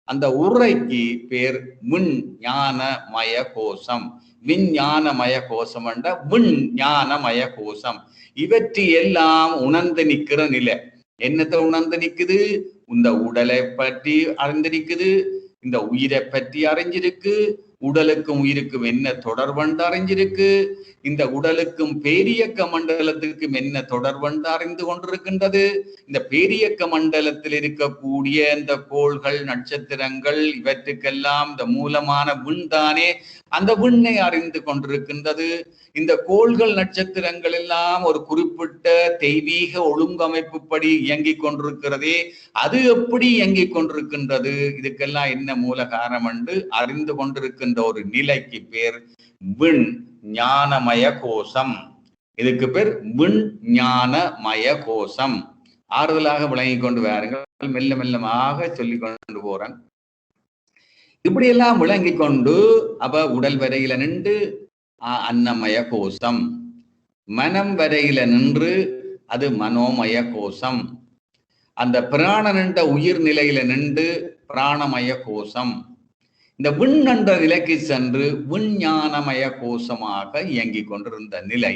அந்த உரைக்கு பேர் விஞ்ஞானமய கோஷம். விஞ்ஞானமய கோஷம் என்ற விஞ்ஞானமய கோஷம். இவற்றை எல்லாம் உணர்ந்து நிற்கிற நிலை. என்னத்தை உணர்ந்து நிக்குது? இந்த உடலை பற்றி அறிந்து நிக்குது, இந்த உயிரை பற்றி அறிஞ்சிருக்கு, உடலுக்கும் உயிருக்கும் என்ன தொடர்பண்டு அறிஞ்சிருக்கு, இந்த உடலுக்கும் பேரியக்க மண்டலத்துக்கும் என்ன தொடர்பண்டு அறிந்து கொண்டிருக்கின்றது. இந்த பேரியக்க மண்டலத்தில் இருக்கக்கூடிய இந்த கோள்கள், நட்சத்திரங்கள், இவற்றுக்கெல்லாம் இந்த மூலமான விண்தானே அந்த விண்ணை அறிந்து கொண்டிருக்கின்றது. இந்த கோள்கள், நட்சத்திரங்கள் எல்லாம் ஒரு குறிப்பிட்ட தெய்வீக ஒழுங்கமைப்புப்படி இயங்கிக் கொண்டிருக்கிறதே, அது எப்படி இயங்கிக் கொண்டிருக்கின்றது, இதுக்கெல்லாம் என்ன மூல காரணம் என்று அறிந்து கொண்டிருக்கின்ற ஒரு நிலைக்கு பேர் விண் ஞானமய கோஷம். இதுக்கு பேர் விண் ஞானமய கோஷம். ஆறுதலாக விளங்கி கொண்டு வாருங்கள், மெல்ல மெல்லமாக சொல்லிக் கொண்டு போறேன். இப்படி எல்லாம் விளங்கி கொண்டு அப்ப உடல் வரையில நின்று அன்னமய கோஷம், மனம் வரையில நின்று அது மனோமய கோஷம், அந்த பிராணன் என்ற உயிர் நிலையில நின்று பிராணமய கோஷம், இந்த விண் என்ற நிலைக்கு சென்று விஞ்ஞானமய கோஷமாக இயங்கி கொண்டிருந்த நிலை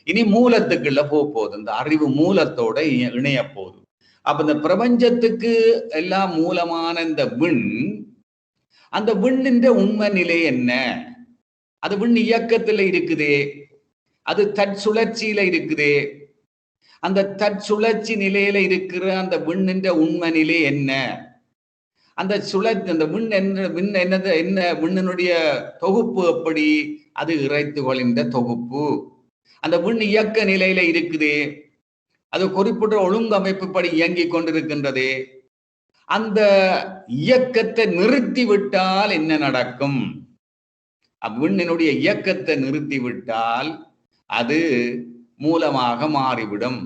இனி மூலத்துக்குள்ள போகுது. இந்த அறிவு மூலத்தோட இணைய போகுது. அப்ப இந்த பிரபஞ்சத்துக்கு எல்லாம் மூலமான இந்த விண், அந்த விண்ணின் உண்மை நிலை என்ன? அது விண் இயக்கத்துல இருக்குதே, அது தற்சுழற்சியில இருக்குதே, அந்த தற்சுழற்சி நிலையில இருக்கிற அந்த விண்ணின் உண்மை நிலை என்ன? அந்த சுழற்சி, அந்த விண் என்னது, என்ன விண்ணினுடைய தொகுப்பு எப்படி? அது இறைத்துகளின் தொகுப்பு. அந்த விண் இயக்க நிலையில இருக்குதே, அது குறிப்பிட்ட ஒழுங்கமைப்புப்படி இயங்கி கொண்டிருக்கின்றதே, அந்த இயக்கத்தை நிறுத்திவிட்டால் என்ன நடக்கும்? விண்ணினுடைய இயக்கத்தை நிறுத்திவிட்டால் அது மூலமாக மாறிவிடும்.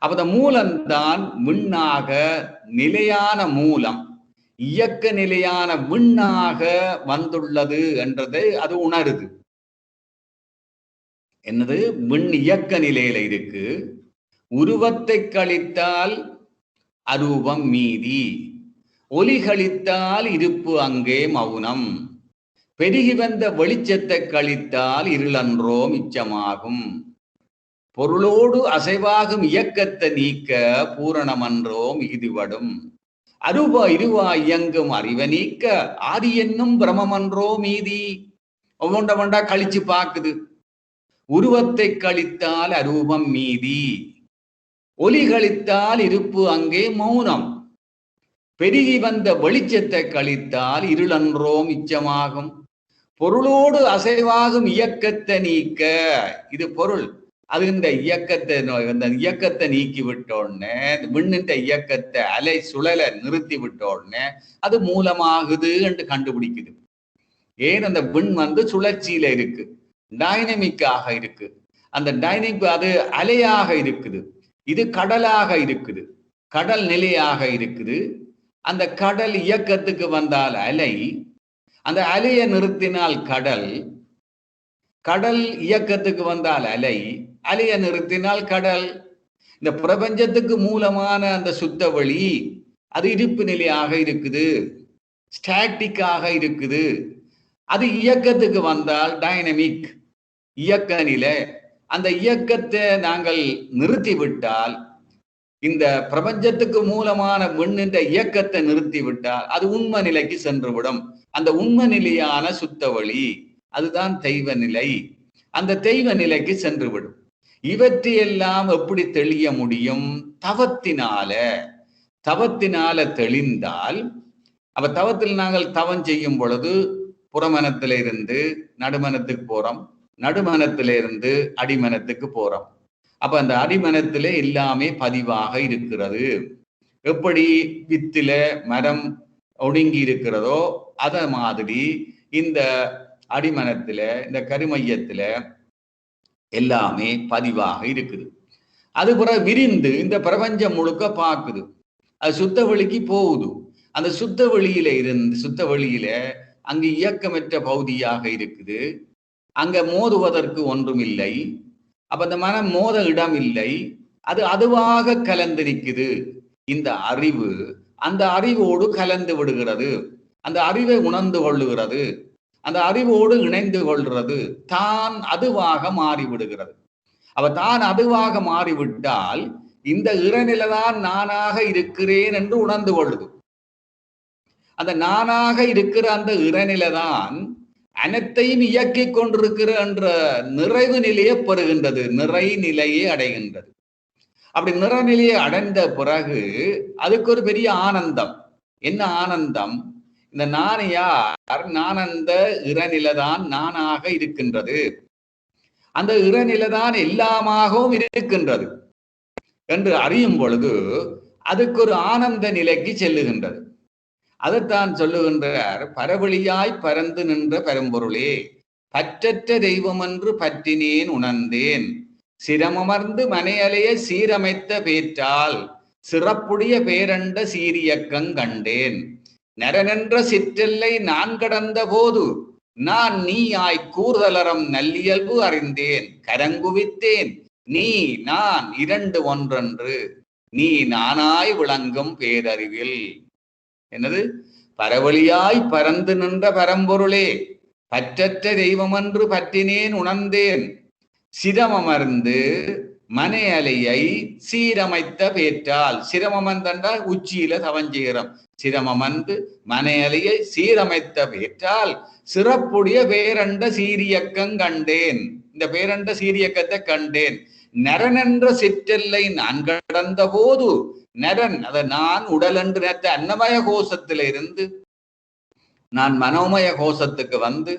அப்ப அந்த மூலம்தான் விண்ணாக நிலையான மூலம், இயக்க நிலையான விண்ணாக வந்துள்ளது என்றதை அது உணருது. என்னது? விண் இயக்க நிலையில இருக்கு, உருவத்தை கழித்தால் அரூபம் மீதி, ஒலி கழித்தால் இருப்பு அங்கே மௌனம், பெருகி வந்த வெளிச்சத்தை கழித்தால் இருளன்றோ மிச்சமாகும், பொருளோடு அசைவாகும் இயக்கத்தை நீக்க பூரணமன்றோ மிகுதிபடும், அரூப இருவா இயங்கும் அறிவை நீக்க ஆதி என்னும் பிரமமன்றோ மீதி. ஒவ்வொண்டா கழிச்சு பார்க்குது. உருவத்தை கழித்தால் அரூபம் மீதி, ஒலி கழித்தால் இருப்பு அங்கே மௌனம், பெருகி வந்த வெளிச்சத்தை கழித்தால் இருளன்றோ மிச்சமாகும், பொருளோடு அசைவாகும் இயக்கத்தை நீக்க. இது பொருள். அது இந்த இயக்கத்தை நீக்கி விட்டோடனே, விண்ணின் இயக்கத்தை அலை சுழலை நிறுத்தி விட்டோடனே அது மூலமாகுது என்று கண்டுபிடிக்குது. ஏன்? அந்த விண் சுழற்சியில இருக்கு, டைனமிக்காக இருக்கு. அந்த டைனமிக் அது அலையாக இருக்குது, இது கடலாக இருக்குது, கடல் நிலையாக இருக்குது. அந்த கடல் இயக்கத்துக்கு வந்தால் அலை, அந்த அலையை நிறுத்தினால் கடல், கடல் இயக்கத்துக்கு வந்தால் அலை, அலையை நிறுத்தினால் கடல். இந்த பிரபஞ்சத்துக்கு மூலமான அந்த சுத்த வழி அது இருப்பு நிலையாக இருக்குது, ஸ்டாட்டிக்காக இருக்குது. அது இயக்கத்துக்கு வந்தால் டைனமிக், இயக்க நிலை. அந்த இயக்கத்தை நாங்கள் நிறுத்திவிட்டால் இந்த பிரபஞ்சத்துக்கு மூலமான விண்ணின்ற இயக்கத்தை நிறுத்திவிட்டால் அது உண்ம நிலைக்கு சென்றுவிடும். அந்த உண்ம நிலையான சுத்த வழி, அதுதான் தெய்வ நிலை. அந்த தெய்வ நிலைக்கு சென்றுவிடும். இவற்றையெல்லாம் எப்படி தெளிய முடியும்? தவத்தினால தெளிந்தால், அப்ப தவத்தில் நாங்கள் தவம் செய்யும் பொழுது புறமனத்தில இருந்து நடுமனத்துக்கு போறோம், நடுமனத்தில இருந்து அடிமனத்துக்கு போறோம். அப்ப அந்த அடிமனத்திலே எல்லாமே பதிவாக இருக்கிறது. எப்படி வித்தில மரம் ஒடுங்கி இருக்கிறதோ அத மாதிரி இந்த அடிமனத்தில, இந்த கருமையத்தில எல்லாமே பதிவாக இருக்குது. அது பிறகு விரிந்து இந்த பிரபஞ்சம் முழுக்க பார்க்குது. அது சுத்த வெளிக்கு போகுது. அந்த சுத்த வெளியில அங்கு இயக்கமற்ற பகுதியாக இருக்குது. அங்க மோதுவதற்கு ஒன்றும் இல்லை. அப்ப அந்த மனம் மோத இடம் இல்லை. அது அதுவாக கலந்து நிற்குது. இந்த அறிவு அந்த அறிவோடு கலந்து விடுகிறது. அந்த அறிவை உணர்ந்து கொள்ளுகிறது. அந்த அறிவோடு இணைந்து கொள்கிறது. தான் அதுவாக மாறிவிடுகிறது. அப்ப தான் அதுவாக மாறிவிட்டால் இந்த இறைநிலைதான் நானாக இருக்கிறேன் என்று உணர்ந்து கொள்ளுது. அந்த நானாக இருக்கிற அந்த இறைநிலைதான் அனைத்தையும் இயக்கிக் கொண்டிருக்கிற என்ற நிறைவு நிலையை பெறுகின்றது, நிறை நிலையை அடைகின்றது. அப்படி நிறைநிலையை அடைந்த பிறகு அதுக்கு ஒரு பெரிய ஆனந்தம். என்ன ஆனந்தம்? இந்த நான் யார்? நான் அந்த இறைநிலைதான் நானாக இருக்கின்றது. அந்த இறைநிலைதான் எல்லாமாகவும் இருக்கின்றது என்று அறியும் பொழுது அதுக்கு ஒரு ஆனந்த நிலைக்கு செல்லுகின்றது. அதைத்தான் சொல்லுகின்றார், பரவழியாய் பரந்து நின்ற பரம்பொருளே, பற்றற்ற தெய்வம் என்று பற்றினேன் உணர்ந்தேன், சிரமமர்ந்து மனையலைய சீரமைத்த பேற்றால் சிறப்புடைய பேரண்ட சீரியக்கங் கண்டேன், நரனென்ற சிற்றெல்லை நான் கடந்த போது நான் நீயாய் கூர்தலறம் நல்லியல்பு அறிந்தேன், கரங்குவித்தேன் நீ நான் இரண்டு ஒன்றென்று நீ நானாய் விளங்கும் பேரறிவில். என்னது? பரவழியாய் பறந்து நின்ற பரம்பொருளே, பற்றற்ற தெய்வமென்று பற்றினேன் உணர்ந்தேன், சிரமமர்ந்து மனை அலையை சீரமைத்த பேற்றால். சிரமமர்ந்தால் உச்சியில தவஞ்சீரம். சிரமமர்ந்து மனை அலையை சீரமைத்த பேற்றால் சிறப்புடைய பேரண்ட சீரியக்கம் கண்டேன். இந்த பேரண்ட சீரியக்கத்தை கண்டேன். நரனென்ற சிற்றெல்லை நான் கடந்த போது, நரன் அத நான் உடல் என்று நேற்ற அன்னமய கோஷத்தில இருந்து நான் மனோமய கோஷத்துக்கு வந்து,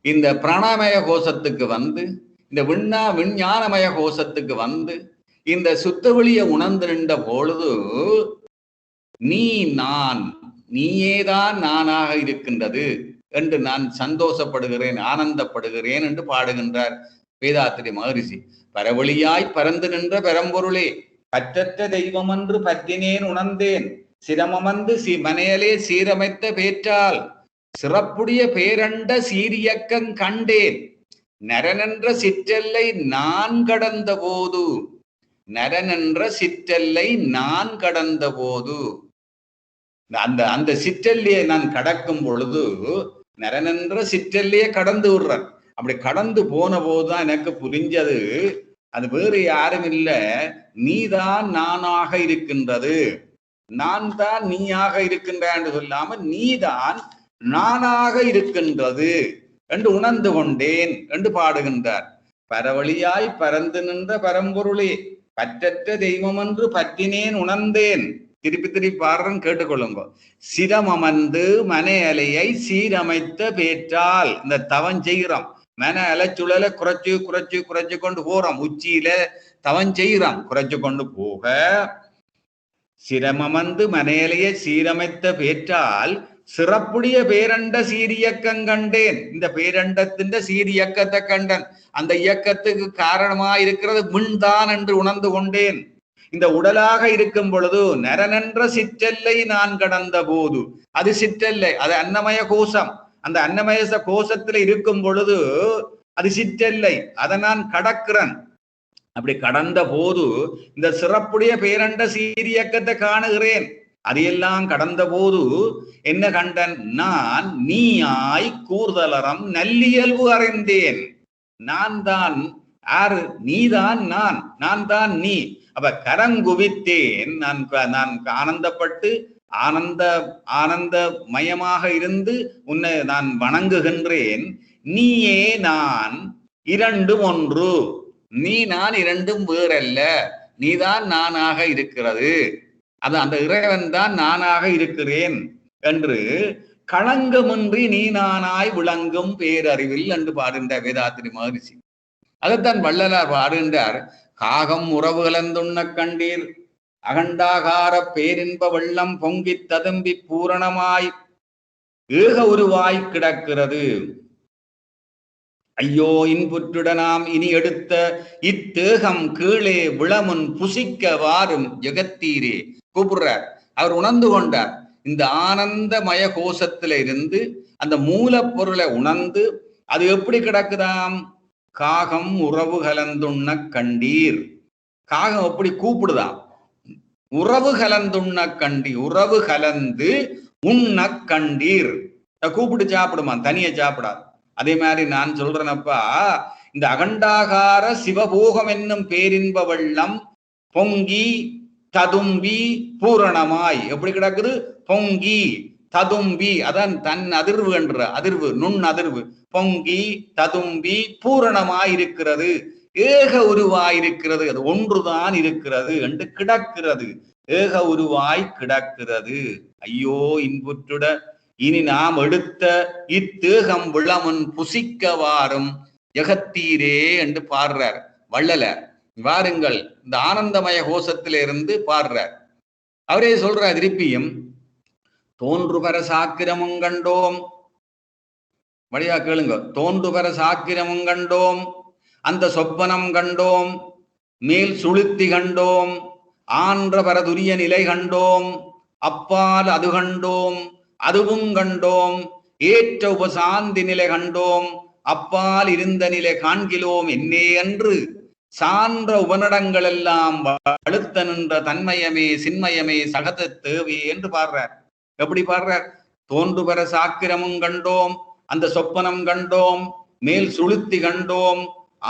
இந்த பிராணமய கோஷத்துக்கு வந்து, இந்த விஞ்ஞானமய கோஷத்துக்கு வந்து, இந்த சுத்தவெளியை உணர்ந்து நின்ற பொழுது நீ நான் நீயேதான் நானாக இருக்கின்றது என்று நான் சந்தோஷப்படுகிறேன், ஆனந்தப்படுகிறேன் என்று பாடுகின்றார் வேதாத்திரி மகரிஷி. பரவழியாய் பறந்து நின்ற பெரம்பொருளே, பற்றற்ற தெய்வம் என்று பற்றினேன் உணர்ந்தேன், சிரமமந்து மனையலே சீரமைத்த பேற்றால் சிறப்புடைய பேரண்ட சீரியக்கங் கண்டேன், நரனென்ற சிற்றெல்லை நான் கடந்த போது. நரனென்ற சிற்றெல்லை நான் கடந்த போது, அந்த அந்த சிற்றெல்லையை நான் கடக்கும் பொழுது நரனென்ற சிற்றெல்லையை கடந்து விடுறேன். அப்படி கடந்து போன போதுதான் எனக்கு புரிஞ்சது, அது வேறு யாரும் இல்லை, நீதான் நானாக இருக்கின்றது. நான் தான் நீயாக இருக்கின்ற என்று சொல்லாம நீதான் நானாக இருக்கின்றது என்று உணர்ந்து கொண்டேன் என்று பாடுகின்றார். பரவழியாய் பறந்து நின்ற பரம்பொருளே, பற்றற்ற தெய்வம் என்று பற்றினேன் உணர்ந்தேன். திருப்பி திருப்பி பாடுறேன்னு கேட்டுக்கொள்ளுங்க. சிரமமந்து மனை அலையை சீரமைத்த பேற்றால். இந்த தவம் செய்கிறோம், மன அலைச்சுழலை குறைச்சு குறைச்சு குறைச்சு கொண்டு போறோம். உச்சியில தவம் செய்கிறோம், குறைச்சு கொண்டு போக சிரமமந்து மனையலையை சீரமைத்த பேற்றால் சிறப்புடைய பேரண்ட சீரியக்கம் கண்டேன். இந்த பேரண்டத்தின் சீரியக்கத்தை கண்டன். அந்த இயக்கத்துக்கு காரணமா இருக்கிறது மின்தான் என்று உணர்ந்து கொண்டேன். இந்த உடலாக இருக்கும் பொழுது நரனென்ற சிற்றெல்லை நான் கடந்த போது, அது சிற்றெல்லை, அது அன்னமய கோஷம். அந்த அன்னமய கோஷத்துல இருக்கும் பொழுது அது சிற்றெல்லை, அதை நான் கடக்கிறேன். அப்படி கடந்த போது இந்த சிறப்புடைய பேரண்ட சீரியக்கத்தை காணுகிறேன். அதையெல்லாம் கடந்த போது என்ன கண்டன்? நான் நீயாய் கூர்தலறம் நல்லியல்பு அறிந்தேன். நான் தான் யாரு? நீதான் நான், நான் தான் நீ. அப்ப கரங்குவித்தேன், நான் நான் ஆனந்தப்பட்டு ஆனந்த மயமாக இருந்து உன்னை நான் வணங்குகின்றேன். நீயே நான் இரண்டும் ஒன்று, நீ நான் இரண்டும் வேறல்ல, நீதான் நானாக இருக்கிறது, அது அந்த இறைவன் தான் நானாக இருக்கிறேன் என்று களங்கமின்றி நீ நானாய் விளங்கும் பேரறிவில் என்று பாடுகின்ற வேதாத்திரி மகரிஷி. அதைத்தான் வள்ளலார் பாடுகின்றார். காகம் உறவு கலந்துண்ண கண்டீர், அகண்டாகார பேரின்ப வெள்ளம் பொங்கி ததும்பி பூரணமாய் ஏக உருவாய் கிடக்கிறது. ஐயோ இன்புற்றுடனாம் இனி எடுத்த இத்தேகம் கீழே விளமுன் புசிக்க வாரும் ஜெகத்தீரே கூப்பிடுறார். அவர் உணர்ந்து கொண்டார். இந்த ஆனந்தமய கோஷத்துல இருந்து அந்த மூலப்பொருளை உணர்ந்து அது எப்படி கிடக்குதாம்? காகம் உறவு கலந்துண்ண கண்டீர், காகம் எப்படி கூப்பிடுதாம்? உறவு கலந்துண்ண கண்டி, உறவு கலந்து உண்ண கண்டீர், கூப்பிட்டு சாப்பிடுமா, தனியை சாப்பிடாது. அதே மாதிரி நான் சொல்றேனப்பா, இந்த அகண்டாகார சிவபோகம் என்னும் பேரின்ப வெள்ளம் பொங்கி ததும்பி பூரணமாய் எப்படி கிடக்குது? பொங்கி ததும்பி, அதான் தன் அதிர்வு என்ற அதிர்வு, நுண் அதிர்வு, பொங்கி ததும்பி பூரணமாய் இருக்கிறது, ஏக உருவாயிருக்கிறது, அது ஒன்றுதான் இருக்கிறது என்று கிடக்கிறது, ஏக உருவாய் கிடக்கிறது. ஐயோ இன்புற்றுட இனி நாம் எடுத்த இத்தேகம் விளமுன் புசிக்க வாரும் ஜெகத்தீரே என்று பாடுறார் வள்ளலார். வாருங்கள், இந்த ஆனந்தமய கோஷத்திலிருந்து பாடுறார். அவரே சொல்றார் திருப்பியும், தோன்றுபர சாக்கிரமும் கண்டோம், வழியா கேளுங்க, தோன்றுபர சாக்கிரமும் கண்டோம், அந்த சொப்பனம் கண்டோம், மேல் சுளுத்தி கண்டோம், ஆன்ற பரதுரிய நிலை கண்டோம், அப்பால் அது கண்டோம், அதுவும் கண்டோம், ஏற்ற உபசாந்தி நிலை கண்டோம், அப்பால் இருந்த நிலை காண்கிலோம் என்னே என்று சான்ற உபநடங்கள் எல்லாம் வலுத்த நின்ற தன்மயமே சின்மயமே சகத தேவே என்று பாடுறார். எப்படி பாடுறார்? தோன்று பெற சாக்கிரமும் கண்டோம், அந்த சொப்பனம் கண்டோம், மேல் சுளுத்தி கண்டோம்,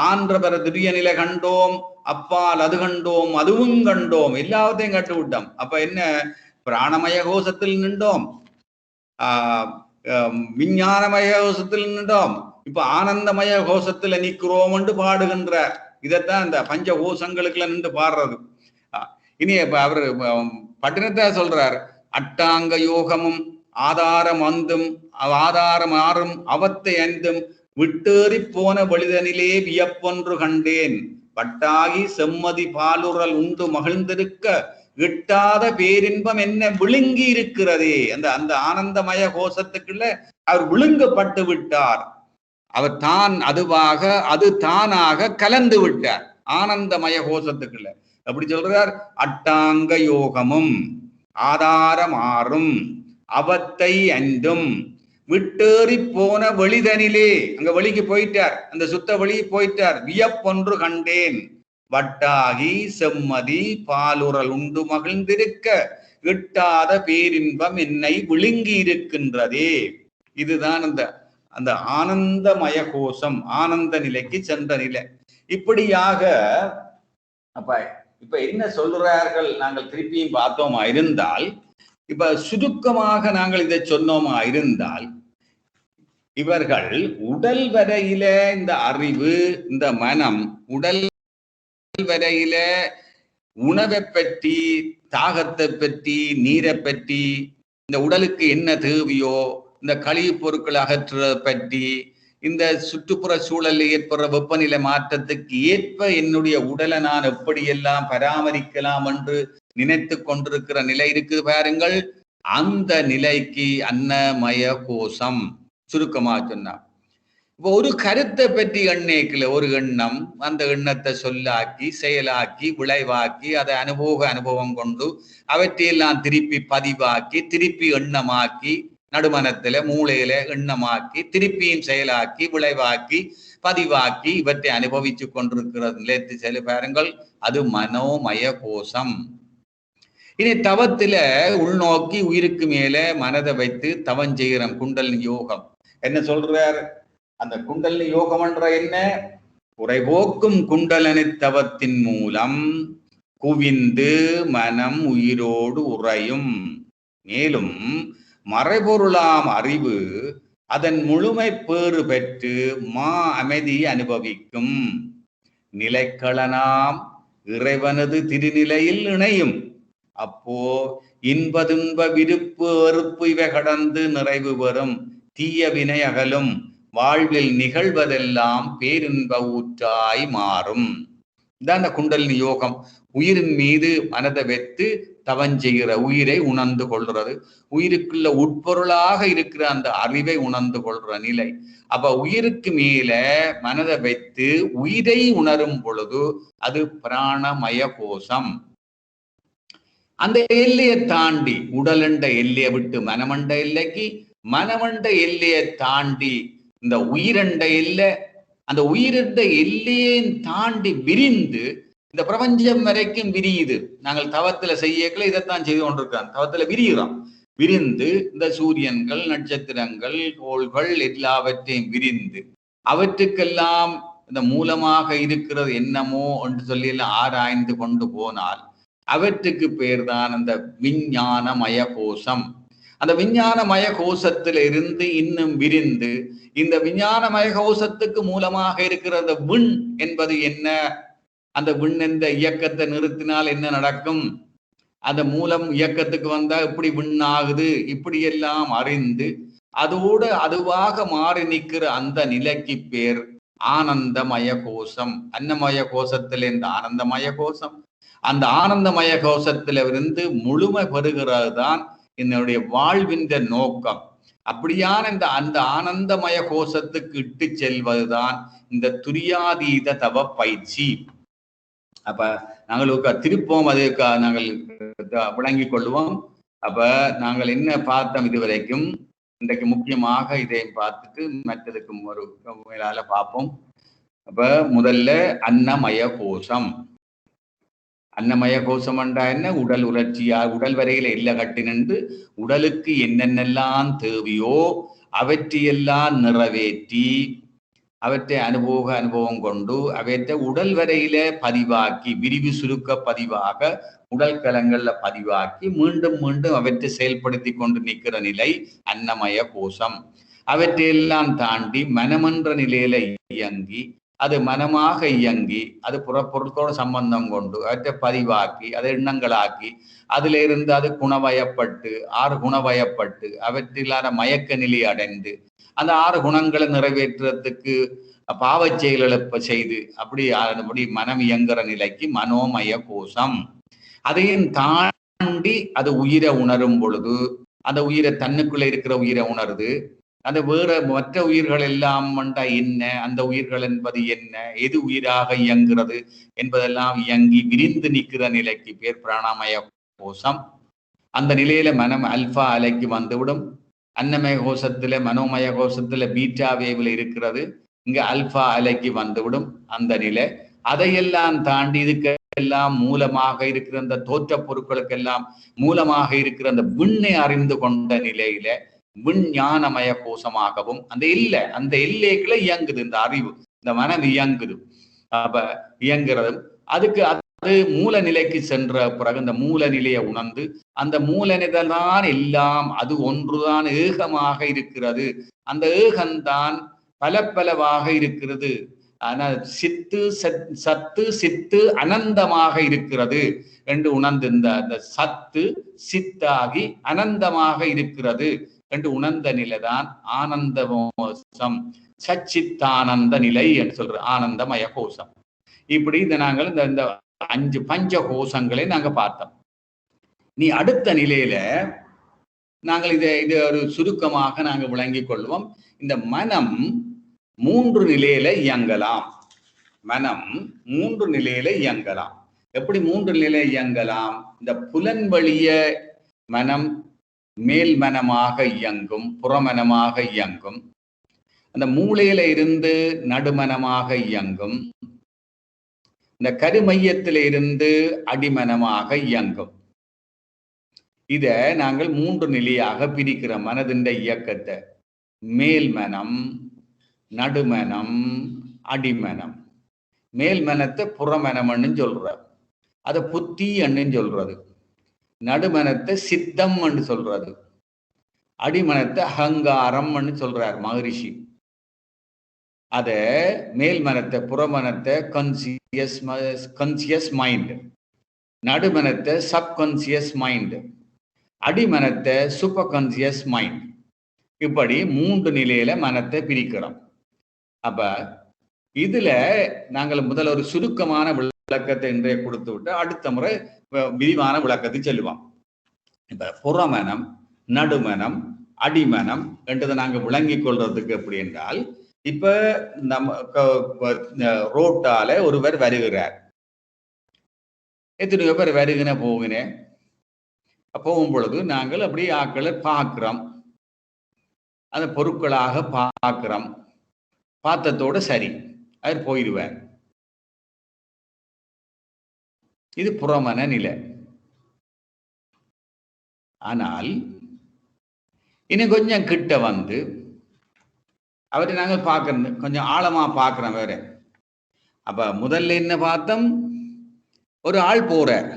ஆன்ற பெற திரிய நிலை கண்டோம், அப்பால் அது கண்டோம், அதுவும் கண்டோம், எல்லாத்தையும் கட்டு விட்டோம். அப்ப என்ன? பிராணமய கோஷத்தில் நின்றோம், விஞ்ஞானமய கோஷத்தில் நின்றோம், இப்ப ஆனந்தமய கோஷத்துல நிற்கிறோம் என்று பாடுகின்ற. இதைத்தான் இந்த பஞ்ச கோஷங்களுக்குள்ள நின்று பாடுறது. இனி இப்ப அவரு பட்டினத்தை சொல்றார், அட்டாங்க யோகமும் ஆதாரம் அந்தும் ஆதாரம் ஆறும் அவத்தை அந்தும் விட்டேறி போன வழிதனிலே வியப்பொன்று கண்டேன், பட்டாகி செம்மதி பாலுறல் உண்டு மகிழ்ந்திருக்க எட்டாத பேரின்பம் என்ன விழுங்கி இருக்கிறதே. அந்த ஆனந்தமய கோஷத்துக்குள்ள அவர் விழுங்கப்பட்டு விட்டார். அவர் தான் அதுவாக அது தானாக கலந்து விட்டார் ஆனந்தமய கோஷத்துக்குள்ள. அப்படி சொல்றார், அட்டாங்க யோகமும் ஆதாரம் ஆறும் அவத்தை அந்தும் விட்டேறி போன வெளிதனிலே, அங்க வெளிக்கு போயிட்டார், அந்த சுத்த வெளி போயிட்டார், வியப்பொன்று கண்டேன், வட்டாகி செம்மதி பாலுறல் உண்டு மகிழ்ந்திருக்க எட்டாத பேரின்பம் என்னை விழுங்கி இருக்கின்றதே. இதுதான் அந்த ஆனந்தமய கோஷம், ஆனந்த நிலைக்கு சென்ற நிலை. இப்படியாக இப்ப என்ன சொல்றார்கள்? நாங்கள் திருப்பியும் பார்த்தோமா இருந்தால், இப்ப சுருக்கமாக நாங்கள் இதை சொன்னோமா இருந்தால், இவர்கள் உடல் வரையில இந்த அறிவு, இந்த மனம், உடல் வரையில உணவை பற்றி, தாகத்தை பற்றி, நீரை பற்றி, இந்த உடலுக்கு என்ன தேவையோ இந்த கழிவு பொருட்களை அகற்றுறதை பற்றி, இந்த சுற்றுப்புற சூழலில் ஏற்படுற வெப்பநிலை மாற்றத்துக்கு ஏற்ப என்னுடைய உடலை நான் எப்படியெல்லாம் பராமரிக்கலாம் என்று நினைத்து கொண்டிருக்கிற நிலை இருக்குது பாருங்கள். அந்த நிலைக்கு அன்னமய கோஷம் சுருக்கமா சொன்னார். இப்போ ஒரு கருத்தை பற்றி எண்ணேக்கல ஒரு எண்ணம், அந்த எண்ணத்தை சொல்லாக்கி செயலாக்கி விளைவாக்கி அதை அனுபவம் கொண்டு அவற்றையெல்லாம் திருப்பி பதிவாக்கி திருப்பி எண்ணமாக்கி நடுமனத்துல மூளையில எண்ணமாக்கி திருப்பியும் செயலாக்கி விளைவாக்கி பதிவாக்கி இவற்றை அனுபவிச்சு கொண்டிருக்கிறது நிலைத்து செல்ல பாருங்கள். அது மனோமய கோஷம். இனி தவத்துல உள்நோக்கி உயிருக்கு மேல மனதை வைத்து தவம் செய்கிறோம். குண்டலினி யோகம் என்ன சொல்றார்? அந்த குண்டலினி யோகம் என்ற என்ன? குறைபோக்கும் குண்டலினி தவத்தின் மூலம் குவிந்து மனம் உயிரோடு உறையும். மேலும் மறைபொருளாம் அறிவு அதன் முழுமை பேறு பெற்று அமைதி அனுபவிக்கும். நிலைக்களனாம் இறைவனது திருநிலையில் இணையும். அப்போ இன்ப துன்ப விருப்பு வெறுப்பு இவை கடந்து நிறைவு பெறும். தீய வினை அகலும். வாழ்வில் நிகழ்வதெல்லாம் பேரின்ப ஊற்றாய் மாறும். இதான் அந்த குண்டலினி யோகம். உயிரின் மீது மனதை வைத்து தவஞ்செய்கிற உயிரை உணர்ந்து கொள்றது, உயிருக்குள்ள உட்பொருளாக இருக்கிற அந்த அறிவை உணர்ந்து கொள்ற நிலை. அப்ப உயிருக்கு மேல மனதை வைத்து உயிரை உணரும் பொழுது அது பிராணமய கோஷம். அந்த எல்லையை தாண்டி உடலண்ட எல்லையை விட்டு மனமண்ட எல்லைக்கு, மனமண்ட எல்லையை தாண்டி இந்த உயிரண்ட எல்லை, அந்த உயிரண்ட எல்லையை தாண்டி விரிந்து இந்த பிரபஞ்சம் வரைக்கும் விரியுது. நாங்கள் தவத்துல செய்யக்களை இதைத்தான் செய்து கொண்டிருக்கிறோம். தவத்துல விரிகிறோம். விரிந்து இந்த சூரியன்கள், நட்சத்திரங்கள், கோள்கள் எல்லாவற்றையும் விரிந்து அவற்றுக்கெல்லாம் இந்த மூலமாக இருக்கிறது என்னமோ என்று சொல்லி எல்லாம் ஆராய்ந்து கொண்டு போனால் அவற்றுக்கு பேர் தான் அந்த விஞ்ஞானமய கோஷம். அந்த விஞ்ஞானமய கோஷத்துல இருந்து இன்னும் விரிந்து இந்த விஞ்ஞானமய கோஷத்துக்கு மூலமாக இருக்கிற அந்த விண் என்பது என்ன? அந்த விண் என்ற இயக்கத்தை நிறுத்தினால் என்ன நடக்கும்? அந்த மூலம் இயக்கத்துக்கு வந்தா இப்படி விண்ணாகுது, இப்படி எல்லாம் அறிந்து அதோடு அதுவாக மாறி நிற்கிற அந்த நிலைக்கு பேர் ஆனந்தமய கோஷம். அன்னமய கோஷத்துல இந்த ஆனந்தமய கோஷம், அந்த ஆனந்தமய கோஷத்துல இருந்து முழுமை பெறுகிறது தான் என்னுடைய வாழ்வின் நோக்கம். அப்படியான அந்த ஆனந்தமய கோஷத்துக்கு இட்டு செல்வதுதான் இந்த துரியாதீத தவ பயிற்சி. அப்ப நாங்களுக்கு திருப்போம், அதை நாங்கள் விளங்கிக் கொள்வோம். அப்ப நாங்கள் என்ன பார்த்தோம் இதுவரைக்கும்? இன்றைக்கு முக்கியமாக இதையும் பார்த்துட்டு மற்றதுக்கும் ஒரு மேலால பார்ப்போம். அப்ப முதல்ல அன்னமய கோஷம். அன்னமய கோஷம் என்றா என்ன? உடல் உணர்ச்சியா உடல் வரையில எல்லை கட்டி நின்று உடலுக்கு என்னென்னலாம் தேவையோ அவற்றையெல்லாம் நிறைவேற்றி அவற்றை அனுபவம் கொண்டு அவற்றை உடல் வரையில பதிவாக்கி விரிவு சுருக்க பதிவாக உடல் கலங்கள்ல பதிவாக்கி மீண்டும் மீண்டும் அவற்றை செயல்படுத்தி கொண்டு நிற்கிற நிலை அன்னமய கோஷம். அவற்றையெல்லாம் தாண்டி மனமென்ற நிலையில இயங்கி அது மனமாக இயங்கி அது புறப்பொருத்தோட சம்பந்தம் கொண்டு அவற்றை பதிவாக்கி அதை எண்ணங்களாக்கி அதுல இருந்து அது குணவயப்பட்டு 6 குணவயப்பட்டு அவற்றிலான மயக்க நிலை அடைந்து அந்த 6 குணங்களை நிறைவேற்றுறதுக்கு பாவச் செயல்களை செய்து அப்படி மனம் இயங்குற நிலைக்கு மனோமய கோஷம். அதையும் தாண்டி அது உயிரை உணரும் பொழுது அந்த உயிரை தன்னுக்குள்ள இருக்கிற உயிரை உணருது. அந்த வேற மற்ற உயிர்கள் எல்லாம் என்ன, அந்த உயிர்கள் என்பது என்ன, எது உயிராக இயங்குகிறது என்பதெல்லாம் இயங்கி விரிந்து நிற்கிற நிலைக்கு பேர் பிராணமய கோஷம். அந்த நிலையில மனம் அல்பா அலைக்கு வந்துவிடும். அன்னமய கோஷத்துல மனோமய கோஷத்துல பீட்டா வேவில் இருக்கிறது, இங்க அல்பா அலைக்கு வந்துவிடும் அந்த நிலை. அதையெல்லாம் தாண்டி இதுக்கெல்லாம் மூலமாக இருக்கிற அந்த தோற்ற பொருட்களுக்கெல்லாம் மூலமாக இருக்கிற அந்த விண்ணை அறிந்து கொண்ட நிலையில விஞ்ஞானமய கோஷமாகவும் அந்த எல்லைக்குள்ள இயங்குது இந்த அறிவு, இந்த மனம் இயங்குது. அப்ப இயங்குறது அதுக்கு அது மூல நிலைக்கு சென்ற பிறகு இந்த மூல நிலையை உணர்ந்து அந்த மூல நிலைதான் எல்லாம் அது ஒன்றுதான் ஏகமாக இருக்கிறது. அந்த ஏகம்தான் பலவாக இருக்கிறது. ஆனால் சத்து சித்து அனந்தமாக இருக்கிறது என்று உணர்ந்து இந்த சத்து சித்தாகி அனந்தமாக இருக்கிறது என்று உணர்ந்த நிலைதான் ஆனந்த கோஷம், சச்சித்தானந்த நிலை என்று சொல்ற ஆனந்தமய கோஷம். இப்படி இதை நாங்கள் இந்த 5 பஞ்ச கோஷங்களை நாங்க பார்த்தோம். நீ அடுத்த நிலையில நாங்கள் இதை ஒரு சுருக்கமாக நாங்க விளங்கிக் கொள்வோம். இந்த மனம் 3 நிலையில இயங்கலாம். மனம் 3 நிலையில இயங்கலாம். எப்படி 3 நிலையில இயங்கலாம்? இந்த புலன் வழிய மனம் மேல் மனமாக இயங்கும், புறமனமாக இயங்கும். அந்த மூளையில இருந்து நடுமனமாக இயங்கும். இந்த கருமையத்தில இருந்து அடிமனமாக இயங்கும். இத நாங்கள் 3 நிலையாக பிரிக்கிறோம் மனதின் இயக்கத்தை. மேல் மனம், நடுமனம், அடிமனம். மேல் மனத்தை புறமனம்னு சொல்ற. அதை புத்தி என்று சொல்றது. நடுமனத்தை சித்தம் என்று சொல்றது. அடிமனத்தை அகங்காரம் சொல்றார் மகரிஷி. அத மேல் மனத்தை புறமனத்தை கான்சியஸ் மைண்ட், நடுமனத்தை சப்கான்சியஸ் மைண்ட், அடிமனத்தை சூப்பர் கான்சியஸ் மைண்ட். இப்படி 3 நிலையில மனத்தை பிரிக்கிறோம். அப்ப இதுல நாங்கள் முதல்ல ஒரு சுருக்கமான விளக்கத்தை இன்றைய கொடுத்து விட்டு அடுத்த முறை விரிவான விளக்கத்தை சொல்லுவோம். இப்ப புறமனம், நடுமனம், அடிமனம் என்றதை நாங்கள் விளங்கிக் கொள்றதுக்கு எப்படி என்றால், இப்ப நம்ம ரோட்டால ஒருவர் வருகிறார். எத்தனையோ பேர் வருகின போகினேன். போகும் பொழுது நாங்கள் அப்படி ஆக்களை பார்க்கிறோம், அந்த பொருட்களாக பார்க்கிறோம். பார்த்ததோட சரி, அவர் போயிடுவார். இது புறமன நிலை. ஆனால் இன்னும் கொஞ்சம் கிட்ட வந்து அவரை நாங்கள் பார்க்கறது கொஞ்சம் ஆழமா பார்க்கிறோம் வேற. அப்ப முதல்ல என்ன பார்த்தோம், ஒரு ஆள் போறார்.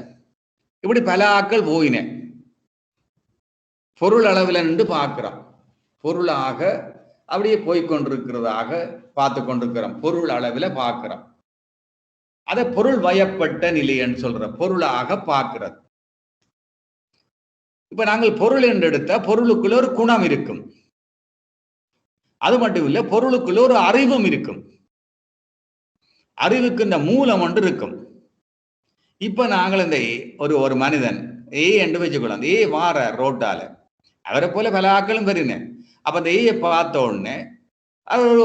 இப்படி பல ஆட்கள் போயின. பொருள் அளவில் நின்று பார்க்கிறோம். பொருளாக அப்படியே போய்கொண்டிருக்கிறதாக பார்த்து கொண்டிருக்கிறோம். பொருள் அளவில் பார்க்கிறோம். அதை பொருள் வயப்பட்ட நிலைன்னு சொல்ற, பொருளாக பார்க்கிறது. இப்ப நாங்கள் பொருள் என்று எடுத்த பொருளுக்குள்ள ஒரு குணம் இருக்கும். அது மட்டும் இல்லை, பொருளுக்குள்ள ஒரு அறிவும் இருக்கும். அறிவுக்கு இந்த மூலம் ஒன்று இருக்கும். இப்ப நாங்கள் இந்த ஒரு மனிதன் என்று வச்சுக்கொள்ளலாம். வார ரோட்டால அவரை போல பல ஆக்களும் வருனேன். அப்ப அந்த பார்த்த உடனே அவர்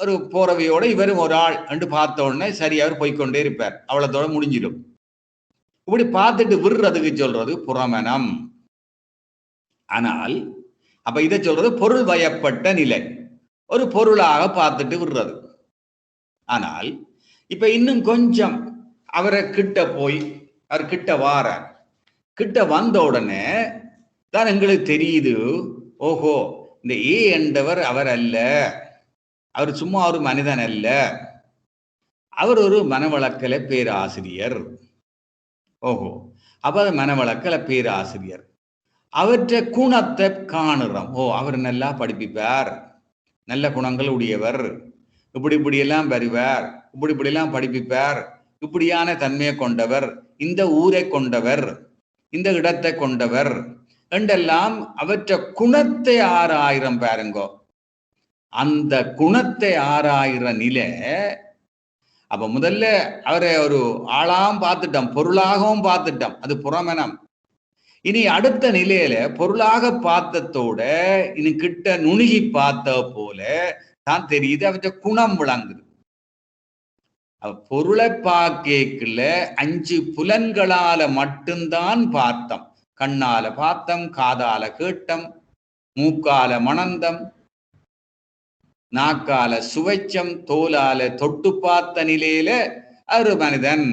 ஒரு போறவையோட இவரும் ஒரு ஆள் என்று பார்த்த உடனே சரி, அவர் போய்கொண்டே இருப்பார். அவ்வளோத்தோட முடிஞ்சிடும். இப்படி பார்த்துட்டு விடுறதுக்கு சொல்றது புறமனம். ஆனால் அப்ப இதை சொல்றது பொருள் வயப்பட்ட நிலை, ஒரு பொருளாக பார்த்துட்டு விடுறது. ஆனால் இப்ப இன்னும் கொஞ்சம் அவரை கிட்ட போய் அவர் கிட்ட வார, கிட்ட வந்த உடனே தான் எங்களுக்கு தெரியுது, ஓஹோ இந்த என்றவர் அவர் அல்ல, அவர் சும்மா ஒரு மனிதன் அல்ல, அவர் ஒரு மனவளக்கல பேராசிரியர். ஓஹோ, அப்ப மனவளக்கல பேராசிரியர். அவற்றை குணத்தை காணுறோம். ஓ, அவர் நல்லா படிப்பிப்பார், நல்ல குணங்கள் உடையவர், இப்படி எல்லாம் வருவார், இப்படி எல்லாம் படிப்பிப்பார், இப்படியான தன்மையை கொண்டவர், இந்த ஊரை கொண்டவர், இந்த இடத்தை கொண்டவர் என்றெல்லாம் அவற்றை குணத்தை 6000 பாருங்கோ. அந்த குணத்தை 6000 நிலை. அப்ப முதல்ல அவரை ஒரு ஆளாம் பார்த்துட்டோம், பொருளாகவும் பார்த்துட்டோம், அது புறமனம். இனி அடுத்த நிலையில பொருளாக பார்த்ததோட இனி கிட்ட நுணுகி பார்த்த போல தான் தெரியுது அவற்றை குணம் விளங்குது. பொருளை பார்க்கல 5 புலன்களால மட்டும்தான் பார்த்தோம். கண்ணால பார்த்தம், காதால கேட்டம், மூக்கால மணந்தம், நாக்கால சுவைச்சம், தோலால தொட்டு பார்த்த நிலையில ஒரு மனிதன்.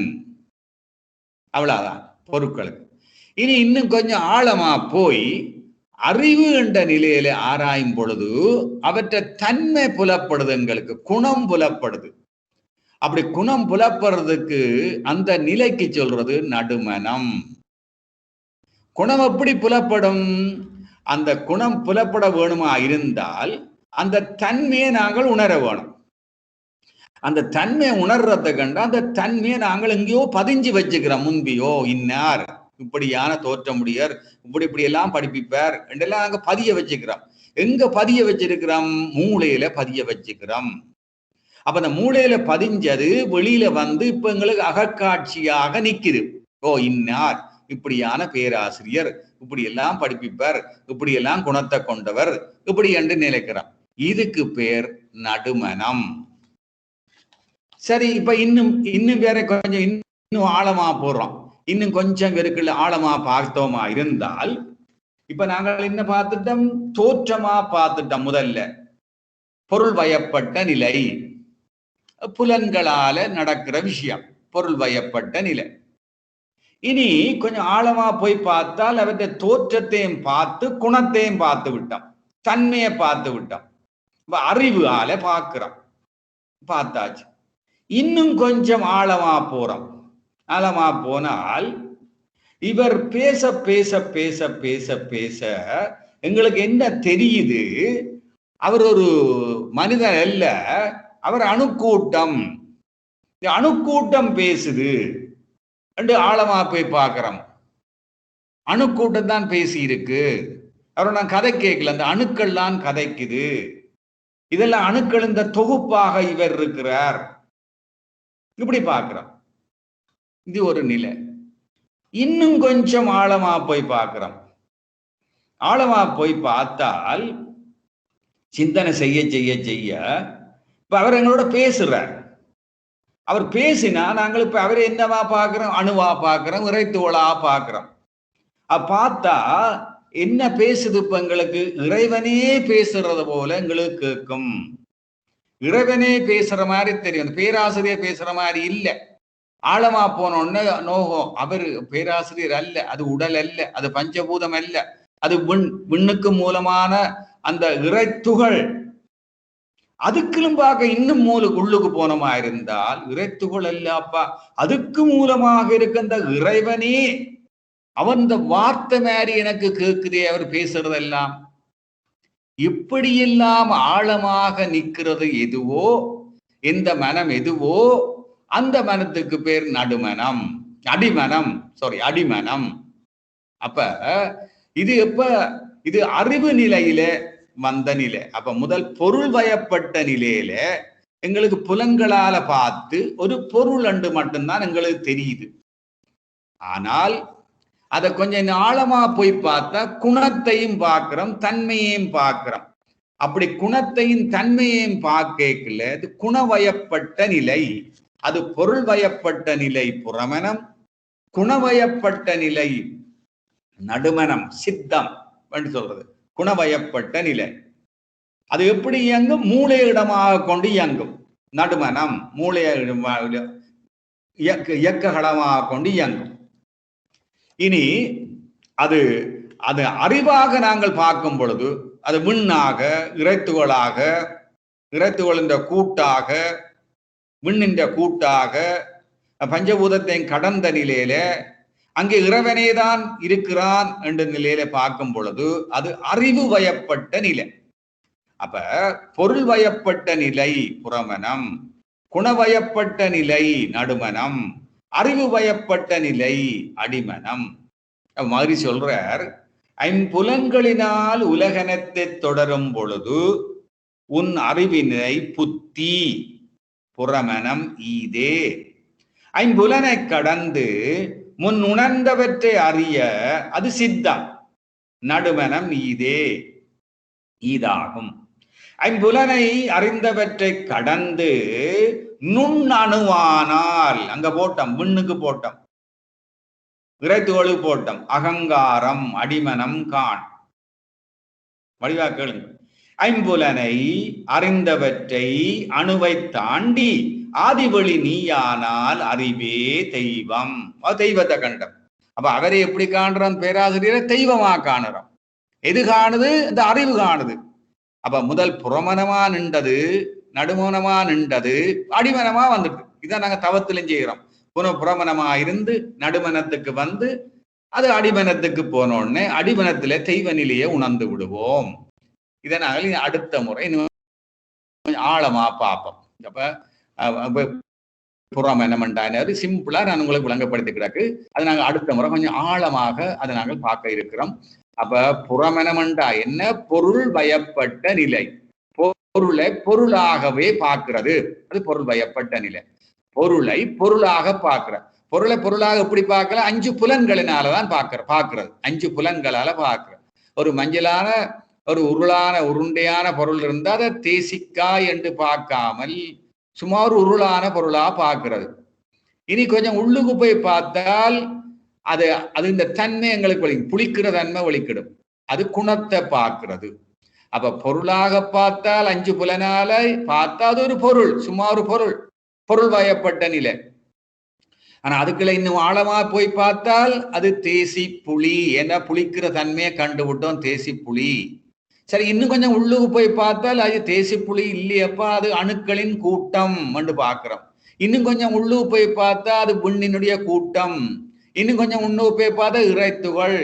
அவ்வளவுதான் பொருட்களுக்கு. இனி இன்னும் கொஞ்சம் ஆழமா போய் அறிவு என்ற நிலையில ஆராயும் பொழுது அவற்றை தன்மை புலப்படுது, எங்களுக்கு குணம் புலப்படுது. அப்படி குணம் புலப்படுறதுக்கு அந்த நிலைக்கு சொல்றது நடுமனம். குணம் எப்படி புலப்படும்? அந்த குணம் புலப்பட வேணுமா இருந்தால் அந்த தன்மையை நாங்கள் உணர வேணும். அந்த தன்மையை உணர்றதை கண்டு அந்த தன்மையை நாங்கள் எங்கேயோ பதிஞ்சு வச்சுக்கிறோம். முன்பியோ இன்னார் இப்படியான தோற்றமுடையர், இப்படி எல்லாம் படிப்பிப்பார் என்றெல்லாம் நாங்க பதிய வச்சுக்கிறோம். எங்க பதிய வச்சிருக்கிறோம்? மூளையில பதிய வச்சுக்கிறோம். அப்ப அந்த மூளையில பதிஞ்சது வெளியில வந்து இப்ப எங்களுக்கு அகக்காட்சியாக நிக்குது. ஓ, இன்னார் இப்படியான பேராசிரியர், இப்படி எல்லாம் படிப்பிப்பார், இப்படி எல்லாம் குணத்தை கொண்டவர், இப்படி என்று நினைக்கிறோம். இதுக்கு பேர் நடுமனம். சரி, இப்ப இன்னும் வேற கொஞ்சம் இன்னும் ஆழமா போடுறோம். இன்னும் கொஞ்சம் பேருக்குள்ள ஆழமா பார்த்தோமா இருந்தால், இப்ப நாங்கள் என்ன பார்த்துட்டோம்? தோற்றமா பார்த்துட்டோம். முதல்ல பொருள் வயப்பட்ட நிலை, புலன்களால நடக்கிற விஷயம், பொருள் வயப்பட்ட நிலை. இனி கொஞ்சம் ஆழமா போய் பார்த்தால் அவற்றை தோற்றத்தையும் பார்த்து குணத்தையும் பார்த்து விட்டோம், தன்மையை பார்த்து விட்டோம். அறிவு ஆல பார்க்கிறோம், பார்த்தாச்சு. இன்னும் கொஞ்சம் ஆழமா போறோம். ஆழமா போனால் இவர் பேச பேச பேச பேச பேச எங்களுக்கு என்ன தெரியுது, அவர் ஒரு மனிதர் அல்ல, அவர் அணுக்கூட்டம். அணுக்கூட்டம் பேசுது என்று ஆழமா போய் பார்க்கிறோம். அணுக்கூட்டம் தான் பேசி இருக்கு. அவரை நான் கதை கேட்கல, அந்த அணுக்கள் தான் கதைக்குது. இதெல்லாம் அணுக்கள் இந்த தொகுப்பாக இவர் இருக்கிறார். இப்படி பார்க்கிறோம். இது ஒரு நிலை. இன்னும் கொஞ்சம் ஆழமா போய் பார்க்கிறோம். ஆழமா போய் பார்த்தால் சிந்தனை செய்ய செய்ய செய்ய இப்ப அவர் எங்களோட பேசுறார். அவர் பேசினா நாங்கள் இப்ப அவரை என்னவா பார்க்கிறோம்? அணுவா பார்க்கிறோம், இறைத்துவளா பார்க்கிறோம். பார்த்தா என்ன பேசுது? இப்ப எங்களுக்கு இறைவனே பேசுறது போல எங்களுக்கு கேட்கும். இறைவனே பேசுற மாதிரி தெரியும். பேராசிரியர் பேசுற மாதிரி இல்லை. ஆழமா போனோன்னு நோகம், அவர் பேராசிரியர் அல்ல, அது உடல் அல்ல, அது பஞ்சபூதம் அல்ல, அது விண்ணுக்கு மூலமான அந்த இறைத்துகள். அதுக்குள்ளும் பார்க்க இன்னும் உள்ளுக்கு போனமா இருந்தால் இறைத்துகள் அல்ல அப்பா, அதுக்கு மூலமாக இருக்க அந்த இறைவனே அவன் இந்த வார்த்தை மாதிரி எனக்கு கேட்குதே அவர் பேசுறதெல்லாம். இப்படியெல்லாம் ஆழமாக நிற்கிறது எதுவோ, எந்த மனம் எதுவோ அந்த மனத்துக்கு பேர் நடுமனம், அடிமனம். அப்ப இது எப்ப? இது அறிவு நிலையில வந்த நிலை. அப்ப முதல் பொருள் வயப்பட்ட நிலையில எங்களுக்கு புலன்களால பார்த்து ஒரு பொருள் அண்டு மட்டும்தான் எங்களுக்கு தெரியுது. ஆனால் அதை கொஞ்சம் ஆழமா போய் பார்த்தா குணத்தையும் பார்க்கிறோம், தன்மையையும் பார்க்கிறோம். அப்படி குணத்தையும் தன்மையையும் பார்க்கல அது குணவயப்பட்ட நிலை. அது பொருள் வயப்பட்ட நிலை புறமனம், குணவயப்பட்ட நிலை நடுமனம், சித்தம் என்று சொல்றது. குணவயப்பட்ட நிலை அது எப்படி இயங்கும்? மூளையிடமாக கொண்டு இயங்கும். நடுமனம் மூளைய இயக்ககளமாக கொண்டு இயங்கும். இனி அது அது அறிவாக நாங்கள் பார்க்கும் பொழுது அது விண்ணாக, இறைத்துகளாக, இறைத்துகளின் கூட்டாக, விண்ணின் கூட்டாக, பஞ்சபூதத்தை கடந்த நிலையில அங்கே இறைவனே தான் இருக்கிறான் என்ற நிலையில பார்க்கும் பொழுது அது அறிவு வயப்பட்ட நிலை. அப்ப பொருள் வயப்பட்ட நிலை புறமனம், குணவயப்பட்ட நிலை நடுமனம், அறிவு வயப்பட்ட நிலை அடிமனம். மாதிரி சொல்றார், ஐம்புலன்களினால் உலகனத்தை தொடரும் பொழுது உன் அறிவினை புத்தி புறமனம் ஈதே. ஐம்புலனை கடந்து முன் உணர்ந்தவற்றை அறிய அது சித்தம், நடுமனம் ஈதாகும். ஐம்புலனை அறிந்தவற்றை கடந்து நுண்ணணுவானால், அங்க போட்டோம், விண்ணுக்கு போட்டோம், இறைத்துவழு போட்டோம், அகங்காரம் அடிமனம் காண். வடிவா கேளுங்க. ஐம்புலனை அறிந்தவற்றை அணுவை தாண்டி ஆதிவழி நீயானால் அறிவே தெய்வம். தெய்வத்தை கண்டம். அப்ப அவரை எப்படி காண்றோம்? பேராசிரியரை தெய்வமா காணுறோம். எது காணுது? இந்த அறிவு காணுது. அப்ப முதல் புறமனமா நின்றது, நடுமனமா நின்றது, அடிமனமா வந்துட்டு. இதான் நாங்க தவத்திலும் செய்கிறோம். புறமனமா இருந்து நடுமனத்துக்கு வந்து அது அடிமனத்துக்கு போனோடனே அடிமனத்திலே தெய்வ நிலையை உணர்ந்து விடுவோம். இதை நாங்கள் அடுத்த முறை ஆழமா பார்ப்போம். அப்ப புறமனம்ன்றாரு சிம்பிளா நான் உங்களுக்கு விளங்கப்படுத்தி கிடக்கு. அது நாங்கள் அடுத்த முறை கொஞ்சம் ஆழமாக அதை நாங்கள் பார்க்க இருக்கிறோம். அப்ப புறமனம்ன்றா என்ன? பொருள் வயப்பட்ட நிலை. பொருளை பொருளாகவே பார்க்கிறது, அது பொருள் வயப்பட்ட நிலை. பொருளை பொருளாக பார்க்கிற, பொருளை பொருளாக எப்படி பார்க்கல? 5 புலன்களினாலதான் பார்க்கிறது. 5 புலன்களால பார்க்கிற. ஒரு மஞ்சளான ஒரு உருளான உருண்டையான பொருள் இருந்தா அதை தேசிக்காய் என்று பார்க்காமல் சுமார் உருளான பொருளா பார்க்கிறது. இனி கொஞ்சம் உள்ளுக்கு போய் பார்த்தால் அது இந்த தன்மை எங்களுக்கு புளிக்கிற தன்மை ஒழிக்கிடும். அது குணத்தை பார்க்கிறது. அப்ப பொருளாக பார்த்தால் 5 புலனால பார்த்தா அது ஒரு பொருள், சுமார் பொருள் வயப்பட்ட நிலை. ஆனா அதுக்குள்ள இன்னும் ஆழமா போய் பார்த்தால் அது தேசி புளி. ஏன்னா புளிக்கிற தன்மையை கண்டுவிட்டோம், தேசி புளி. சரி, இன்னும் கொஞ்சம் உள்ளுக்கு போய் பார்த்தால் அது தேசி புளி இல்லையப்பா, அது அணுக்களின் கூட்டம் என்று பார்க்கிறோம். இன்னும் கொஞ்சம் உள்ளு போய் பார்த்தா அது விண்ணினுடைய கூட்டம். இன்னும் கொஞ்சம் உள்ளு போய் பார்த்தா இறைத்துகள்.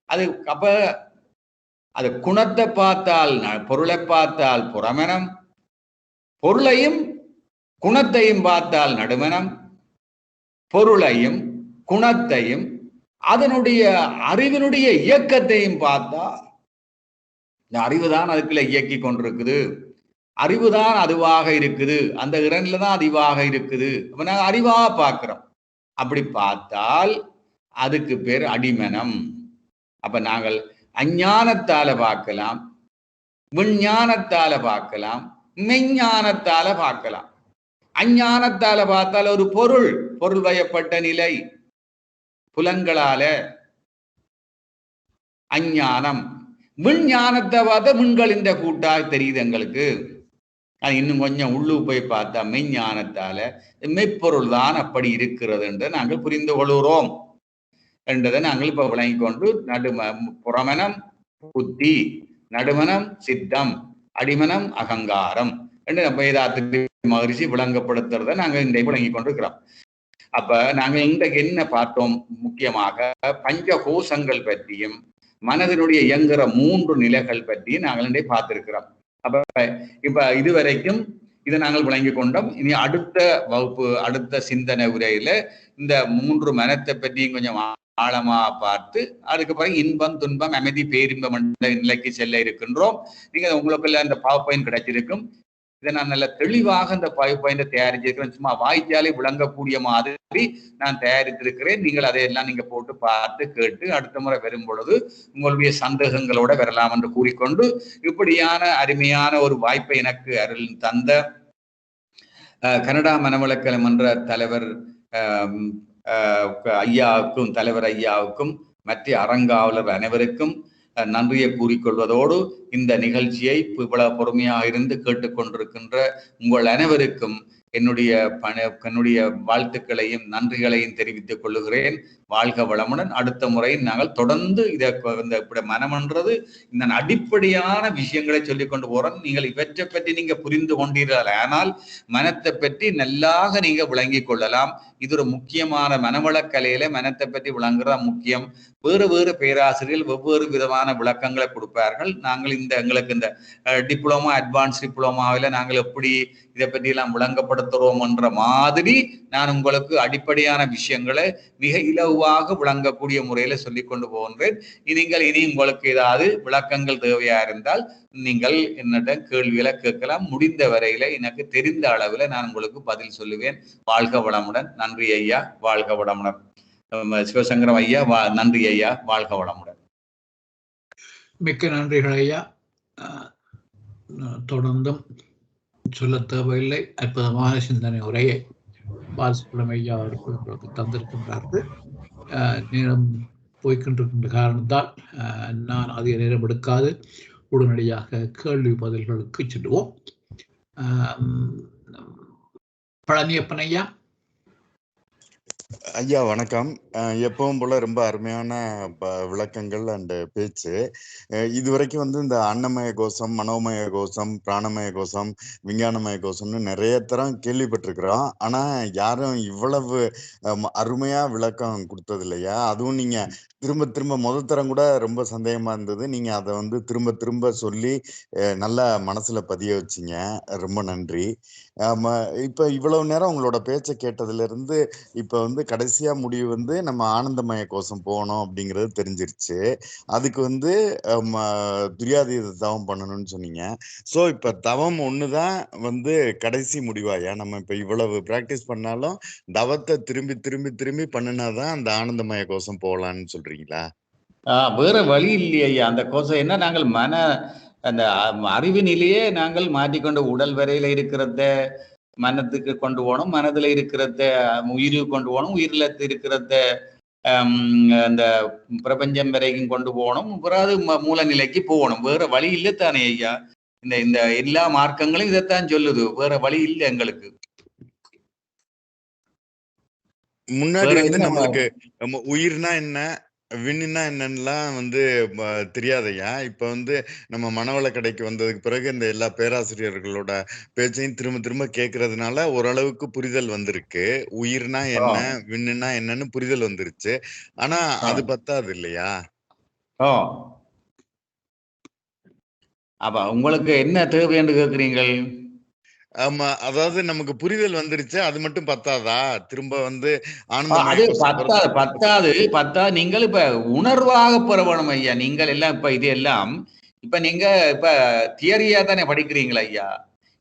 அது அப்ப அது குணத்தை பார்த்தால் பொருளை பார்த்தால் புறமெனம், பொருளையும் குணத்தையும் பார்த்தால் நடுமனம், பொருளையும் குணத்தையும் அதனுடைய அறிவினுடைய இயக்கத்தையும் பார்த்தா இந்த அறிவுதான் அதுக்குள்ள இயக்கி கொண்டிருக்குது. அறிவுதான் அதுவாக இருக்குது. அந்த இரண்டுல தான் அறிவாக இருக்குது. அப்ப நாங்க அறிவாக பார்க்கிறோம். அப்படி பார்த்தால் அதுக்கு பேர் அடிமனம். அப்ப நாங்கள் அஞ்ஞானத்தால பார்க்கலாம், விஞ்ஞானத்தால பார்க்கலாம், மெஞ்ஞானத்தால பார்க்கலாம். அஞ்ஞானத்தால பார்த்தால் ஒரு பொருள் வயப்பட்ட நிலை புலன்களால அஞ்ஞானம். விஞ்ஞானத்தை பார்த்தா விண்களின் கூட்டா தெரியுது எங்களுக்கு. அது இன்னும் கொஞ்சம் உள்ளு போய் பார்த்தா மெய்ஞானத்தால மெய்ப்பொருள் தான் அப்படி இருக்கிறது என்று நாங்கள் புரிந்து கொள்கிறோம் என்றதை நாங்கள் இப்ப விளங்கிக் கொண்டு புறமனம் புத்தி, நடுமனம் சித்தம், அடிமனம் அகங்காரம் என்று வேதாத்திரி மகரிஷி விளங்கப்படுத்துறதை நாங்கள் இன்றைக்கு விளங்கிக் கொண்டிருக்கிறோம். அப்ப நாங்கள் இன்றைக்கு என்ன பார்த்தோம்? முக்கியமாக பஞ்சகோஷங்கள் பற்றியும் மனதினுடைய இயங்குற 3 நிலைகள் பற்றியும் நாங்கள் இன்றைக்கு பார்த்திருக்கிறோம். அப்ப இப்ப இதுவரைக்கும் இதை நாங்கள் விளங்கி கொண்டோம். இனி அடுத்த வகுப்பு, அடுத்த சிந்தனை உரையில இந்த 3 மனத்தை பற்றியும் கொஞ்சம் ஆழமா பார்த்து அதுக்கு பிறகு இன்பம், துன்பம், அமைதி, பேரின்பம் என்ற நிலைக்கு செல்ல இருக்கின்றோம். நீங்க உங்களுக்குள்ள அந்த பவர் பாயிண்ட் கிடைச்சிருக்கும். இதை நான் நல்ல தெளிவாக இந்த பவர் பாயிண்டை தயாரிச்சிருக்கிறேன். சும்மா வாய்ச்சாலே விளங்கக்கூடிய மாதிரி நான் தயாரித்திருக்கிறேன். நீங்கள் அதையெல்லாம் நீங்க போட்டு பார்த்து கேட்டு அடுத்த முறை வரும் பொழுது உங்களுடைய சந்தேகங்களோட வரலாம் என்று கூறிக்கொண்டு, இப்படியான அருமையான ஒரு வாய்ப்பை எனக்கு அருள் தந்த கனடா மனவளக்கலை மன்ற தலைவர் ஐயாவுக்கும், தலைவர் ஐயாவுக்கும், மற்ற அரங்காவலர் அனைவருக்கும் நன்றியை கூறிக்கொள்வதோடு இந்த நிகழ்ச்சியை இவ்வளவு பொறுமையாக இருந்து கேட்டுக்கொண்டிருக்கின்ற உங்கள் அனைவருக்கும் என்னுடைய வாழ்த்துக்களையும் நன்றிகளையும் தெரிவித்துக் கொள்ளுகிறேன். வாழ்க வளமுடன். அடுத்த முறை நாங்கள் தொடர்ந்து இப்படி மனம்ன்றது இந்த அடிப்படையான விஷயங்களை சொல்லிக் கொண்டு போறோம். நீங்கள் இவற்றை பற்றி நீங்க புரிந்து கொண்டீர்கள், ஆனால் மனத்தை பற்றி நல்லாக நீங்க விளங்கிக் கொள்ளலாம். இது ஒரு முக்கியமான மனவளக்கலையில மனத்தை பற்றி விளங்குறதா முக்கியம். வேறு பேராசிரியர்கள் வெவ்வேறு விதமான விளக்கங்களை கொடுப்பார்கள். நாங்கள் எங்களுக்கு இந்த டிப்ளமா, அட்வான்ஸ் டிப்ளமாவில நாங்கள் எப்படி இதை பற்றி எல்லாம் விளங்கப்படுத்துறோம் என்ற மாதிரி நான் உங்களுக்கு அடிப்படையான விஷயங்களை மிக இலவாக விளங்கக்கூடிய முறையில சொல்லிக் கொண்டு போகின்றேன். இனி உங்களுக்கு ஏதாவது விளக்கங்கள் தேவையா இருந்தால் நீங்கள் என்னிடம் கேள்விகளை கேட்கலாம். முடிந்த வரையில எனக்கு தெரிந்த அளவுல நான் உங்களுக்கு பதில் சொல்லுவேன். வாழ்க வளமுடன். நன்றி ஐயா. வாழ்க வளமுடன். சிவசங்கரம் ஐயா, நன்றி ஐயா. வாழ்க வளமுடன். மிக்க நன்றிகள் ஐயா. தொடர்ந்தும் சொல்ல தேவையில்லை. அற்புதமான சிந்தனை உரையை பாலசுப்ரமணியம் ஐயா அவர்களுக்கு தந்திருக்கின்றார்கள். நேரம் போய்கொண்டிருக்கின்ற காரணத்தால் நான் அதிக நேரம் எடுக்காது உடனடியாக கேள்வி பதில்களுக்கு செல்வோம். பழனியப்பன் ஐயா. ஐயா வணக்கம். எப்பவும் போல ரொம்ப அருமையான விளக்கங்கள் அண்ட் பேச்சு. இதுவரைக்கும் இந்த அன்னமய கோஷம், மனோமய கோஷம், பிராணமய கோஷம், விஞ்ஞானமய கோஷம்னு நிறைய தரம் கேள்விப்பட்டிருக்கிறோம். ஆனா யாரும் இவ்வளவு அருமையா விளக்கம் கொடுத்தது இல்லையா? அதுவும் நீங்க திரும்ப திரும்ப முதல் தரம் கூட ரொம்ப சந்தேகமா இருந்தது. நீங்க அதை திரும்ப திரும்ப சொல்லி நல்லா மனசுல பதிய வச்சிங்க. ரொம்ப நன்றி. இப்ப இவ்வளவு நேரம் உங்களோட பேச்சை கேட்டதுல இருந்து இப்ப கடைசியா முடிவு நம்ம ஆனந்தமய கோஷம் போகணும் அப்படிங்கிறது தெரிஞ்சிருச்சு. அதுக்கு துரியாதீத தவம் பண்ணணும்னு சொன்னீங்க. சோ இப்ப தவம் ஒண்ணுதான் கடைசி முடிவாயா? நம்ம இப்ப இவ்வளவு பிராக்டிஸ் பண்ணாலும் தவத்தை திரும்பி திரும்பி திரும்பி பண்ணினாதான் அந்த ஆனந்தமய கோஷம் போகலான்னு சொல்றீங்களா? வேற வழி இல்லையா? அந்த கோஷம் என்ன, நாங்கள் அந்த அறிவினிலேயே நாங்கள் மாற்றிக்கொண்டு உடல் வரையில இருக்கிறத மனத்துக்கு கொண்டு போகணும், மனதுல இருக்கிறத உயிருக்கு கொண்டு போகணும், உயிரில இருக்கிறத அந்த பிரபஞ்சம் வரைக்கும் கொண்டு போகணும், பிறகு மூல நிலைக்கு போகணும். வேற வழி இல்லை தானே ஐயா? இந்த எல்லா மார்க்கங்களும் இதைத்தான் சொல்லுது. வேற வழி இல்லை எங்களுக்கு. முன்னாடி நம்மளுக்கு உயிர்னா என்ன, விண்ணுன்னா என்னன்னுலாம் தெரியாதையா. இப்ப நம்ம மனவள கடைக்கு வந்ததுக்கு பிறகு இந்த எல்லா பேராசிரியர்களோட பேச்சையும் திரும்ப திரும்ப கேட்கறதுனால ஓரளவுக்கு புரிதல் வந்திருக்கு. உயிர்னா ஓ என்ன, விண்ணுன்னா என்னன்னு புரிதல் வந்துருச்சு. ஆனா ஓ அது பத்தாது இல்லையா? ஓ அப்ப உங்களுக்கு என்ன தேவை என்று கேட்கிறீங்கள்? ஆமா. அதாவது நமக்கு புரிதல் வந்துருச்சு. அது மட்டும் பத்தாதா? திரும்ப ஆனந்தமய அது கோஷம் பத்தாது போறதுக்கு பத்தாது பத்தாது. நீங்கள் இப்ப உணர்வாக பெற வேணும் ஐயா. நீங்கள் எல்லாம் இப்ப இது எல்லாம் இப்ப நீங்க இப்ப தியரியா தானே படிக்கிறீங்களா ஐயா?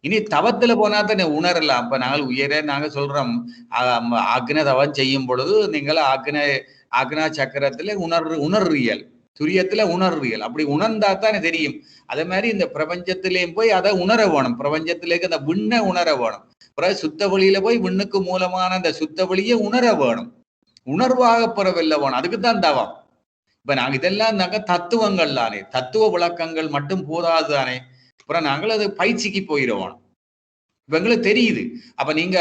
இனி தவத்துல போனா தானே உணரலாம். இப்ப நாங்கள் உயர நாங்க சொல்றோம் ஆக்ன தவம் செய்யும் பொழுது நீங்கள் ஆக்னா சக்கரத்துல உணர்றியல், துரியத்துல உணர்றியல். அப்படி உணர்ந்தா தானே தெரியும். அதே மாதிரி இந்த பிரபஞ்சத்திலேயும் போய் அதை உணர வேணும். பிரபஞ்சத்திலேக்கு அந்த விண்ணை உணர வேணும். பிறகு சுத்த வழியில போய் விண்ணுக்கு மூலமான அந்த சுத்த வழியை உணர வேணும். உணர்வாக பெறவில்லை வேணும். அதுக்குத்தான் தவம். இப்ப நாங்க இதெல்லாம் தத்துவங்கள் தானே, தத்துவ விளக்கங்கள் மட்டும் போதாது தானே. அப்புறம் நாங்கள் அது பயிற்சிக்கு போயிடுவோம். இப்ப எங்களுக்கு தெரியுது. அப்ப நீங்க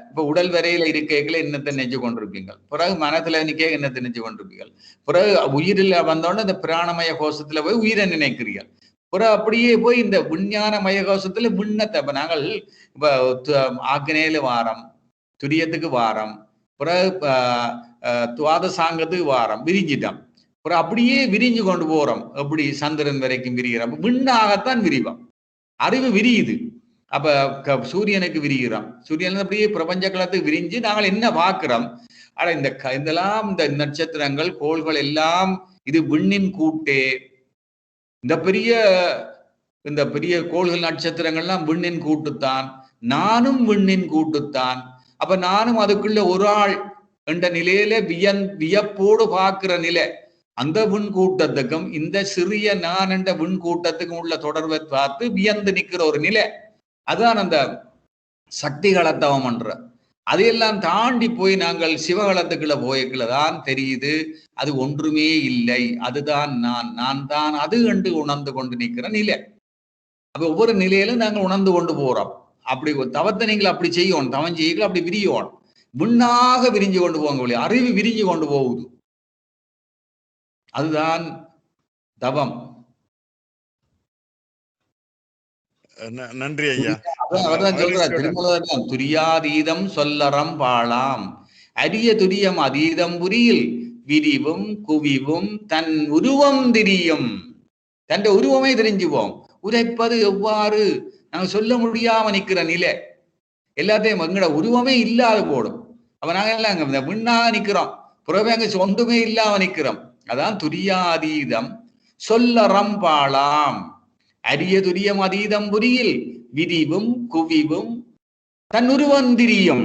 இப்ப உடல் வரையில இருக்கைகளை என்னத்தை நெஞ்சு கொண்டிருப்பீங்க, பிறகு மனத்துல நிக்க என்னத்தை நெஞ்சு கொண்டிருப்பீங்க, பிறகு உயிரில் வந்தோடனே இந்த பிராணமய கோஷத்துல போய் உயிரை நினைக்கிறீர்கள், பிறகு அப்படியே போய் இந்த விஞ்ஞானமய கோஷத்துல விண்ணத்தை. இப்ப நாங்கள் இப்ப ஆக்னேயில வாரம், துரியத்துக்கு வாரம், பிறகு துவாத சாங்கத்துக்கு வாரம் விரிஞ்சிட்டோம். பிறகு அப்படியே விரிஞ்சு கொண்டு போறோம். எப்படி சந்திரன் வரைக்கும் விரிகிறோம். விண்ணாகத்தான் விரிவோம். அறிவு விரியுது. அப்ப சூரியனுக்கு விரிகிறோம். சூரியன் அப்படியே பிரபஞ்ச களத்துக்கு விரிஞ்சு நாங்கள் என்ன பார்க்கிறோம்? ஆனா இதெல்லாம் இந்த நட்சத்திரங்கள் கோள்கள் எல்லாம் இது விண்ணின் கூட்டே. இந்த பெரிய கோள்கள் நட்சத்திரங்கள்லாம் விண்ணின் கூட்டுத்தான். நானும் விண்ணின் கூட்டுத்தான். அப்ப நானும் அதுக்குள்ள ஒரு ஆள் என்ற நிலையில வியப்போடு பார்க்கிற நிலை. அந்த விண் கூட்டத்துக்கும் இந்த சிறிய நான் என்ற விண் கூட்டத்துக்கும் உள்ள தொடர்பை பார்த்து வியந்து நிற்கிற ஒரு நிலை. அதுதான் அந்த சக்தி களத்தவம் என்ற. அதையெல்லாம் தாண்டி போய் நாங்கள் சிவகளத்துக்குள்ள போய்க்குள்ளதான் தெரியுது அது ஒன்றுமே இல்லை, அதுதான் நான் தான் அது என்று உணர்ந்து கொண்டு நிற்கிற நிலை. அப்ப ஒவ்வொரு நிலையிலும் நாங்கள் உணர்ந்து கொண்டு போறோம். அப்படி தவத்தை நீங்கள் அப்படி செய்யணும். தவம் செய்யல அப்படி விரியணும். விண்ணாக விரிஞ்சு கொண்டு போங்க. அறிவு விரிஞ்சு கொண்டு போகுது. அதுதான் தவம். நன்றி ஐயா. அவர்தான் சொல்றார் திருமூலர், துரியாதீதம் சொல்லறம் பாழாம் அரிய துரியம் அதீதம் புரியில் விரிவும் குவிவும் தன் உருவம் திரியும். தன் உருவமே தெரிஞ்சுவோம். உரைப்பது எவ்வாறு நாங்க சொல்ல முடியாம நிக்கிற நிலை. எல்லாத்தையும் எங்கட உருவமே இல்லாத போடும். அப்ப நாங்க எல்லாம் இந்த விண்ணாக நிக்கிறோம். புறவே அங்க ஒன்றுமே இல்லாம நிக்கிறோம். அதான் துரியாதீதம் சொல்லறம் பாழாம் அரிய துரியம் அதீதம் புரியில் விரிவும் குவிவும் தன் உருவம் திரியும்.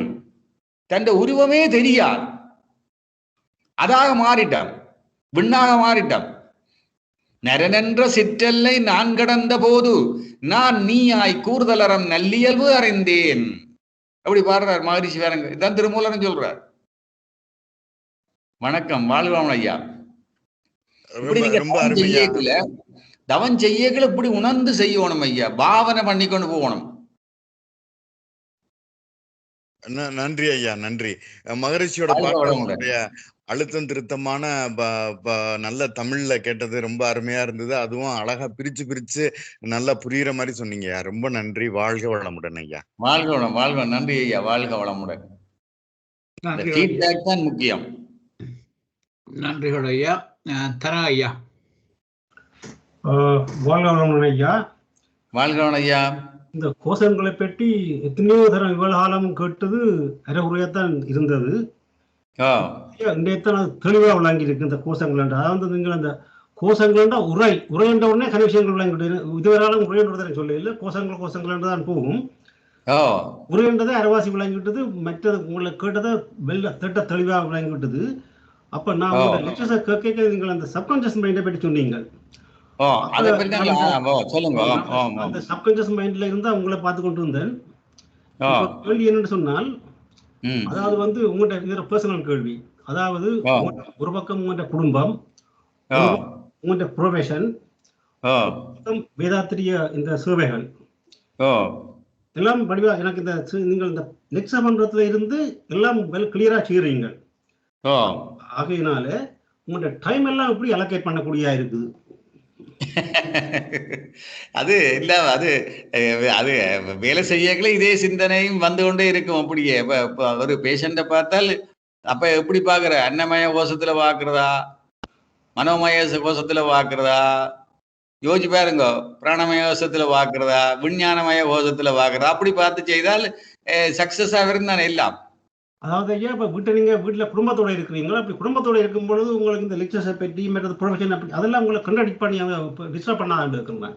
தன் உருவமே தெரியாது. அதாக மாறிட்டான். விண்ணாக மாறிட்டான். நரனென்ற சிற்றல்லை நான் கடந்த போது நான் நீயாய் கூறுதலறம் நல்லியல்பு அறிந்தேன். அப்படி பாடுறார் மகரிஷி. வேறங்க இதான் திருமூலன் சொல்றார். வணக்கம், வாழ்வான் ஐயா. இப்படி நீங்க தவம் செய்யல இப்படி உணர்ந்து செய்யணும் ஐயா. பாவனை பண்ணிக்கொண்டு போகணும். நன்றி ஐயா, நன்றி. மகரிஷியோட பாட்டு அழுத்தம் திருத்தமான நல்ல தமிழ்ல கேட்டது ரொம்ப அருமையா இருந்தது. அதுவும் அழகா பிரிச்சு நல்லா புரியுற மாதிரி சொன்னீங்க. ரொம்ப நன்றி. வாழ்க வளமுடன் ஐயா. வாழ்க வளம், வாழ்க. நன்றி ஐயா. வாழ்க வளமுடன். ஃபீட்பேக் தான் முக்கியம். நன்றிகள் ஐயா. தரா ஐயா. வாழ்க வளமுடன் ஐயா. வாழ்க வளம் ஐயா. இந்த கோஷங்களை பற்றி எத்தனையோ தரம் இவ்வளவு காலமும் கேட்டது அரைகுறையாத்தான் இருந்தது. இன்றையத்தான் அது தெளிவாக விளங்கி இருக்கு. இந்த கோஷங்கள் அதாவது நீங்கள் அந்த கோஷங்கள் உரை என்ற உடனே கன விஷயங்கள் விளங்கிட்டு இதுவராலும் உரை என்றதை சொல்ல இல்லை. கோஷங்கள் என்றுதான் போகும். உரை என்றதை அரைவாசி விளங்கிவிட்டது. மற்றது உங்களை கேட்டதை திட்ட தெளிவாக விளங்கிவிட்டது. அப்ப நான் உங்களோட லெக்சர்ஸை கேட்க நீங்கள் அந்த சப்கான்சியஸ் மைண்டை பற்றி சொன்னீங்க. அந்த சப்கான்சியஸ் மைண்ட்ல இருந்தா உங்களை பார்த்து கொண்டு இருந்தேன். கேள்வி என்னன்னு சொன்னால், அதாவது உங்கள்கிட்ட பர்சனல் கேள்வி. அதாவது ஒரு பக்கம் உங்கள்கிட்ட குடும்பம், உங்கள்கிட்ட ப்ரொஃபஷன், வேதாத்திரிய இந்த சேவைகள் எல்லாம் படிவா எனக்கு இந்த நீங்கள் இந்த லெக்சர் பண்றதுல இருந்து எல்லாம் கிளியரா செய்யறீங்க. ஆகையினால உங்களோட டைம் எல்லாம் எப்படி அலோகேட் பண்ணக்கூடியதா இருக்குது? அது இல்ல அது அது வேலை செய்யக்குள்ள இதே சிந்தனையும் வந்து கொண்டே இருக்கும். அப்படியே ஒரு பேஷண்ட பார்த்தால் அப்ப எப்படி பாக்குற? அன்னமய கோஷத்துல பாக்குறதா, மனோமய கோஷத்துல பாக்குறதா, யோசிச்சு பாருங்க. பிராணமய கோஷத்துல பாக்குறதா, விஞ்ஞானமய கோஷத்துல பாக்குறதா, அப்படி பார்த்து செய்தால் சக்சஸ் ஆகிறது தானே எல்லாம். அதாவது ஐயா இப்ப நீங்க வீட்டுல குடும்பத்தோட இருக்கிறீங்களா? அப்படி குடும்பத்தோட இருக்கும் பொழுது உங்களுக்கு இந்த லெக்சர்ஸை பற்றி மற்றது ப்ரொஃபஷன் அப்படி அதெல்லாம் உங்களை கண்ட்ராடிக்ட் பண்ணி டிஸ்டர்ப் பண்ணாது இருக்குங்க.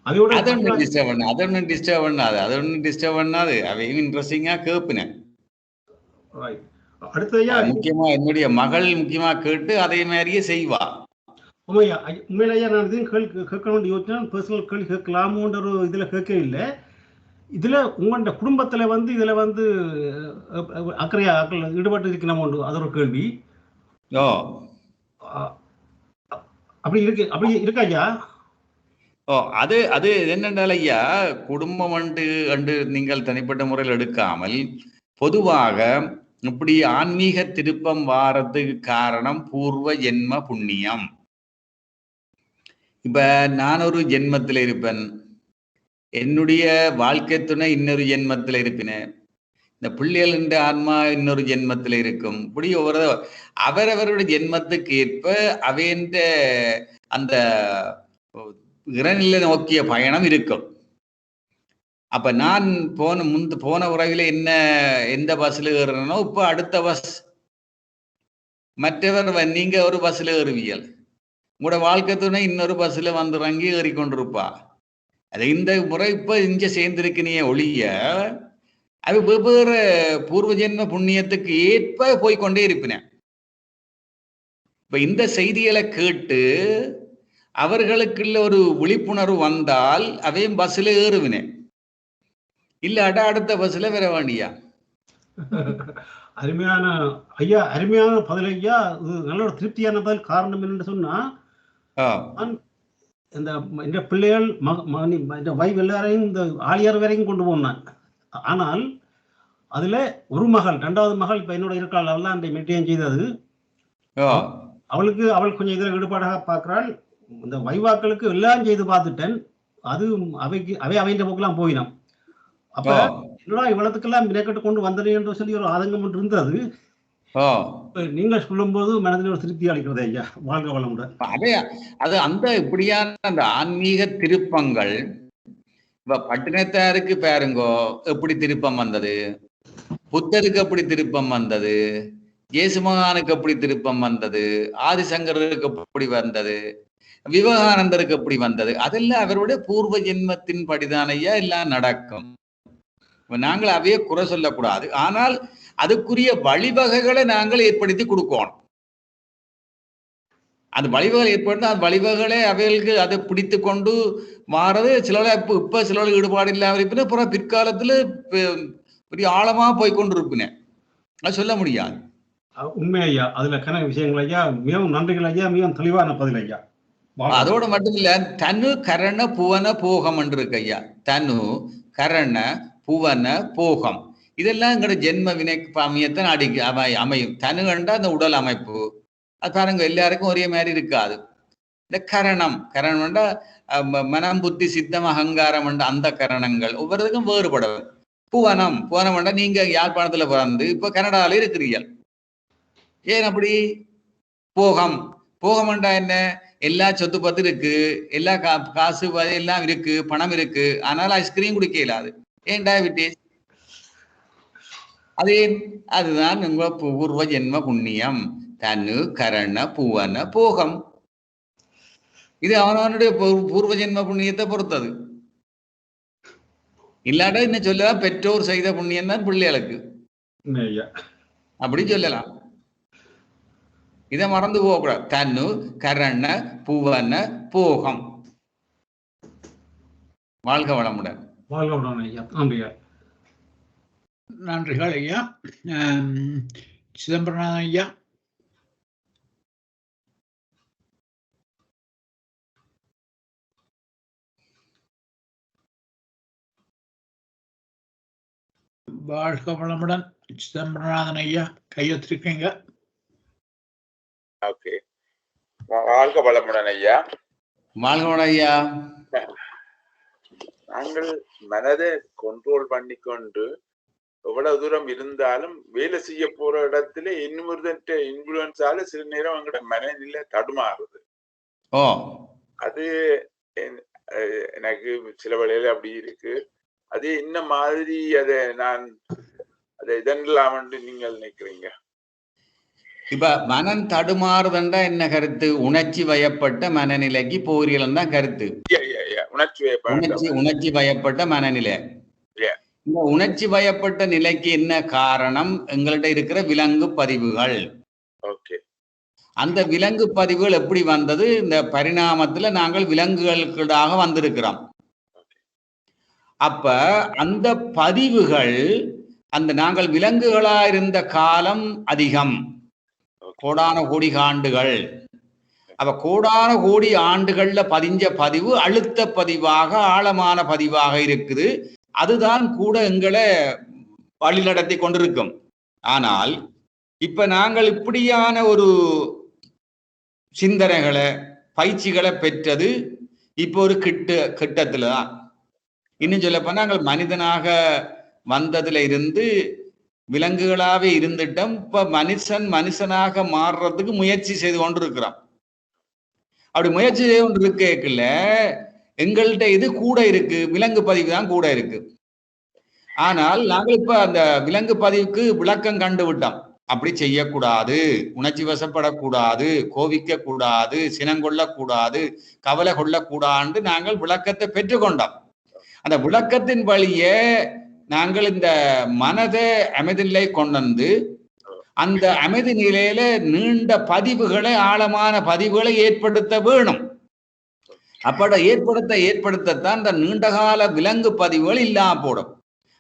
அவையோட அது ஒன்றும் டிஸ்டர்ப் பண்ணாது. அவையும் இன்ட்ரெஸ்டிங்கா கேட்பினேன். அடுத்த ஐயா முக்கியமா என்னுடைய மகள் முக்கியமா கேட்டு அதே மாதிரியே செய்வா. உண்மையா உண்மையில ஐயா நான் இதையும் கேட்கணும்னு யோசிச்சேன். பர்சனல் கேள்வி கேட்கலாமோன்ற ஒரு இதுல கேட்க இல்லை. இதுல உங்களோட குடும்பத்துல வந்து இதுல வந்து அக்கறையா ஈடுபட்டு இருக்கணுமோண்டு அது ஒரு கேள்வி. ஓ அப்படி இருக்கா ஐயா? ஓ அது அது என்னென்றால் ஐயா, குடும்பம் அண்டு நீங்கள் தனிப்பட்ட முறையில் எடுக்காமல் பொதுவாக இப்படி ஆன்மீக திருப்பம் வாரத்துக்கு காரணம் பூர்வ ஜென்ம புண்ணியம். இப்ப நான் ஒரு ஜென்மத்தில் இருப்பேன், என்னுடைய வாழ்க்கை துணை இன்னொரு ஜென்மத்தில் இருப்பினேன், இந்த பிள்ளைகள் என்ற ஆன்மா இன்னொரு ஜென்மத்தில் இருக்கும். இப்படி ஒவ்வொரு அவரவருடைய ஜென்மத்துக்கு ஏற்ப அவைன்ற அந்த இறைநிலை நோக்கிய பயணம் இருக்கும். அப்ப நான் போன உறவில என்ன எந்த பஸ்ல ஏறுறனோ இப்ப அடுத்த பஸ் மற்றவர் நீங்க ஒரு பஸ்ல ஏறுவியல், உங்களோட வாழ்க்கை துணை இன்னொரு பஸ்ல வந்து இறங்கி ஏறிக்கொண்டிருப்பா. அது இந்த முறை இப்ப இங்க சேர்ந்திருக்கினிய ஒழிய அது வெவ்வேறு பூர்வ ஜென்ம புண்ணியத்துக்கு ஏற்ப போய்கொண்டே இருப்பினேன். இப்ப இந்த செய்திகளை கேட்டு அவர்களுக்குள்ள ஒரு விழிப்புணர்வு வந்தால் அவையும் பஸ்ல ஏறுவினேன், இல்லாட்டா அடுத்த பஸ்ல வர வேண்டியா. அருமையான ஐயா, அருமையான பதில் ஐயா. நல்ல ஒரு திருப்தியான பதில். காரணம் என்னன்னு சொன்னா, இந்த பிள்ளைகள் இந்த வைஃப் எல்லாரையும் இந்த ஆலியார் வரையும் கொண்டு போனான். ஆனால் அதுல ஒரு மகள், 2வது மகள் இப்ப என்னோட இருக்காள், அவள் அந்த மெட்டியம் செய்தது. அவள் கொஞ்சம் இதில் ஈடுபாடாக பார்க்கிறாள். இந்த வைவாக்களுக்கு எல்லாம் செய்து பார்த்துட்டேன், அது அவைன்ற போக்கெல்லாம் போயினோம். அப்ப என்னடா இவ்வளத்துக்கெல்லாம் மினக்கட்டு கொண்டு வந்தது என்று சொல்லி ஒரு ஆதங்கம் ஒன்று இருந்தது. நீங்கள் சொல்லும் போது மனதில் ஒரு திருப்தி அளிக்கிறது ஐயா. வாழ்க வளமுடன். அது அந்த இப்படியான அந்த ஆன்மீக திருப்பங்கள் இப்ப பட்டினத்தாருக்கு பாருங்கோ எப்படி திருப்பம் வந்தது, புத்தருக்கு எப்படி திருப்பம் வந்தது, இயேசு மகானுக்கு எப்படி திருப்பம் வந்தது, ஆதிசங்கருக்கு எப்படி வந்தது, விவேகானந்தருக்கு எப்படி வந்தது, அதெல்லாம் அவருடைய பூர்வ ஜென்மத்தின் படிதானையா எல்லாம் நடக்கும். நாங்கள் அவையே குறை சொல்லக்கூடாது, ஆனால் அதுக்குரிய வழிவகைகளை நாங்கள் ஏற்படுத்தி கொடுக்கணும். அந்த வழிவகை ஏற்படுத்த அந்த வழிவகைகளை அவைகளுக்கு அதை பிடித்து கொண்டு மாறது. சிலர் இப்ப சிலர் ஈடுபாடு இல்லாமல் இருப்பின, அப்புறம் பிற்காலத்துல பெரிய ஆழமா போய்கொண்டு இருப்பினேன், அது சொல்ல முடியாது. உண்மை ஐயா, அதுல கணக்கு விஷயங்கள் ஐயா. மிகவும் நன்றிகள் ஐயா, மிகவும் தெளிவான பதில் ஐயா. அதோட மட்டும் இல்ல, தனு கரண புவன போகம் என்று இருக்கு ஐயா. தனு கரண புவன போகம் இதெல்லாம் எங்கட ஜென்ம வினை அமையத்தான் அமையும். தனு கண்டா அந்த உடல் அமைப்பு, அது பாருங்க எல்லாருக்கும் ஒரே மாதிரி இருக்காது. இந்த கரணம் மனம் புத்தி சித்தம் அகங்காரம் அந்த கரணங்கள் ஒவ்வொருக்கும் வேறுபடும். புவனம் நீங்க யாழ்ப்பாணத்துல பிறந்து இப்ப கனடால இருக்கிறீர்கள், ஏன் அப்படி? போகம்ண்டா என்ன? எல்லா சொத்து பத்து இருக்கு, எல்லா காசு எல்லாம் இருக்கு, பணம் இருக்கு, ஆனால் ஐஸ்கிரீம் குடிக்க இயலாது. ஏன் டயபிட்டிஸ்? அதுதான் உங்க பூர்வ ஜென்ம புண்ணியம். தனு கரண புவன போகம் இது அவனுடைய பூர்வ ஜென்ம புண்ணியத்தை பொறுத்தது. இல்லாட்டா என்ன சொல்லலாம், பெற்றோர் செய்த புண்ணியம் தான் பிள்ளைகளுக்கு, அப்படி சொல்லலாம். இதை மறந்து போகக்கூடாது. தனு கரண புவன போகம். வாழ்க வளமுடன். வாழ்க வளமுடன் ஐயா. நன்றியா. நன்றிகள் ஐயா. சிதம்பரம் ஐயா. வாழ்க வளமுடன். சிதம்பரநாதன் ஐயா கையெழுத்திருக்கீங்க. ஓகே, வாழ்க வளமுடன் ஐயா. வாழ்க ஐயா. நாங்கள் மனதை கண்ட்ரோல் பண்ணிக்கொண்டு எவ்வளவு தூரம் இருந்தாலும் வேலை செய்ய போற இடத்துல இன்னொருத்த இன்ஃபுளுன்ஸால சில நேரம் எங்களோட மனநிலை தடுமாறுது. அது எனக்கு சில வேளையில அப்படி இருக்கு. அது என்ன மாதிரி அதை இதெல்லாம் நீங்கள் நினைக்கிறீங்க? இப்ப மனம் தடுமாறுதண்டா என்ன கருத்து? உணர்ச்சி வயப்பட்ட மனநிலைக்கு போகிறீர்கள் தான் கருத்து. உணர்ச்சி வயப்பட்ட மனநிலை. இந்த உணர்ச்சி வயப்பட்ட நிலைக்கு என்ன காரணம்? எங்கள்கிட்ட இருக்கிற விலங்கு பதிவுகள். அந்த விலங்கு பதிவுகள் எப்படி வந்தது? இந்த பரிணாமத்துல நாங்கள் விலங்குகளுக்காக வந்திருக்கிறோம். அப்ப அந்த பதிவுகள், அந்த நாங்கள் விலங்குகளா இருந்த காலம் அதிகம், கோடான கோடி ஆண்டுகள். அப்ப கோடான கோடி ஆண்டுகள்ல பதிஞ்ச பதிவு அழுத்த பதிவாக, ஆழமான பதிவாக இருக்குது. அதுதான் கூட எங்களை வழி நடத்தி கொண்டிருக்கும். ஆனால் இப்ப நாங்கள் இப்படியான ஒரு சிந்தனைகளை, பயிற்சிகளை பெற்றது இப்போ ஒரு கிட்டத்துல தான். இன்னும் சொல்லப்போனா நாங்கள் மனிதனாக வந்ததுல இருந்து விலங்குகளாவே இருந்துட்டோம். இப்ப மனுஷனாக மாறுறதுக்கு முயற்சி செய்து கொண்டு இருக்கிறோம். அப்படி முயற்சி செய்து கொண்டு இருக்கல எங்கள்கிட்ட இது கூட இருக்கு, விலங்கு பதிவு தான் கூட இருக்கு. ஆனால் நாங்கள் இப்ப அந்த விலங்கு பதிவுக்கு விளக்கம் கண்டு விட்டோம். அப்படி செய்யக்கூடாது, உணர்ச்சி வசப்படக்கூடாது, கோவிக்க கூடாது, சினங்கொள்ளக்கூடாது, கவலை கொள்ளக்கூடாது நாங்கள் விளக்கத்தை பெற்றுக்கொண்டோம். அந்த விளக்கத்தின் வழியே நாங்கள் இந்த மனதை அமைதி நிலை கொண்டு அந்த அமைதி நிலையில நீண்ட பதிவுகளை, ஆழமான பதிவுகளை ஏற்படுத்த வேணும். அப்பட ஏற்படுத்தத்தான் இந்த நீண்டகால விலங்கு பதிவுகள் இல்லாம போடும்.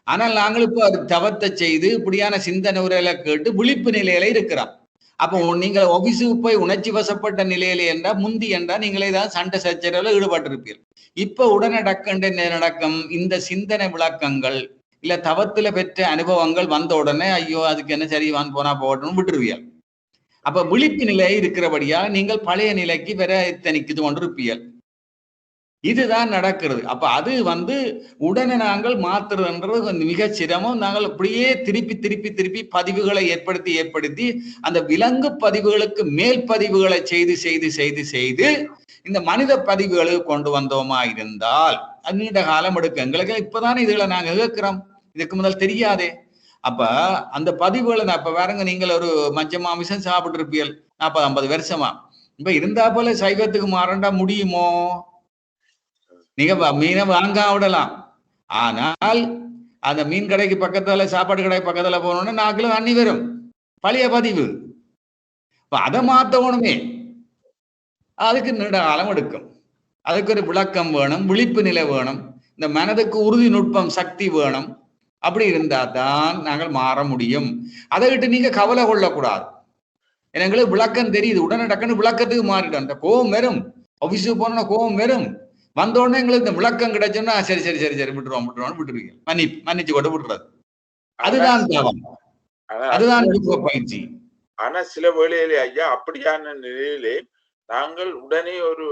ஆனால் நாங்கள் இப்போ அது தவத்தை செய்து இப்படியான சிந்தனை உரையில கேட்டு விழிப்பு நிலையில இருக்கிறோம். அப்போ நீங்கள் ஆபீஸுக்கு போய் உணர்ச்சி வசப்பட்ட நிலையில என்றா முந்தி என்றா நீங்களே தான் சண்டை சச்சரவுல ஈடுபட்டிருப்பீர்கள். இப்ப உடனடக்கண்ட நடக்கும் இந்த சிந்தனை விளக்கங்கள் இல்ல தவத்துல பெற்ற அனுபவங்கள் வந்த உடனே ஐயோ அதுக்கு என்ன சரி போனா போடணும் விட்டுருவியல். அப்ப விழிப்பு நிலை இருக்கிறபடியா நீங்கள் பழைய நிலைக்கு வேற எத்தனைக்குது கொண்டிருப்பீர்கள். இதுதான் நடக்கிறது. அப்ப அது உடனே நாங்கள் மாத்துறதுன்றது மிக சிரமம். நாங்கள் அப்படியே திருப்பி பதிவுகளை ஏற்படுத்தி அந்த விலங்கு பதிவுகளுக்கு மேல் பதிவுகளை செய்து இந்த மனித பதிவுகளுக்கு கொண்டு வந்தோமா இருந்தால் அது நீண்ட காலம் எடுக்கும். எங்களுக்கு இப்பதானே இதுகளை நாங்க கேட்கிறோம், இதுக்கு முதல் தெரியாதே. அப்ப அந்த பதிவுகளை இப்ப வேறங்க, நீங்கள் ஒரு மஞ்ச மாமிசம் சாப்பிட்டு இருப்பீர்கள் 40-50 வருஷமா. இப்ப இருந்தா போல சைவத்துக்கு மாறண்டா முடியுமோ? நீங்க மீனை வாங்க விடலாம். ஆனால் அந்த மீன் கடைக்கு பக்கத்துல, சாப்பாடு கடை பக்கத்துல போனோம்னா நாக்கிலும் தண்ணி வரும், பழைய பதிவு. அதை மாத்தணுமே, அதுக்கு நீண்ட காலம் எடுக்கும். அதுக்கு ஒரு விளக்கம் வேணும், விழிப்பு நிலை வேணும், இந்த மனதுக்கு உறுதி நுட்பம் சக்தி வேணும். அப்படி இருந்தா தான் நாங்கள் மாற முடியும். அதை விட்டு நீங்க கவலை கொள்ளக்கூடாது. எங்களுக்கு விளக்கம் தெரியுது, உடனடக்குன்னு விளக்கத்துக்கு மாறிடும். இந்த கோபம் வரும், ஆபீஸுக்கு போனோம்னா கோபம் வரும். வந்தோடனே எங்களுக்கு இந்த விளக்கம் கிடைச்சோம்னா சரி விட்டுருவீங்க, மன்னிச்சு கொண்டு விட்டுறது. அதுதான் தவம், அதுதான் பயிற்சி. ஆனா சில வேளையிலே ஐயா அப்படியான நிலையிலே நாங்கள் உடனே ஒரு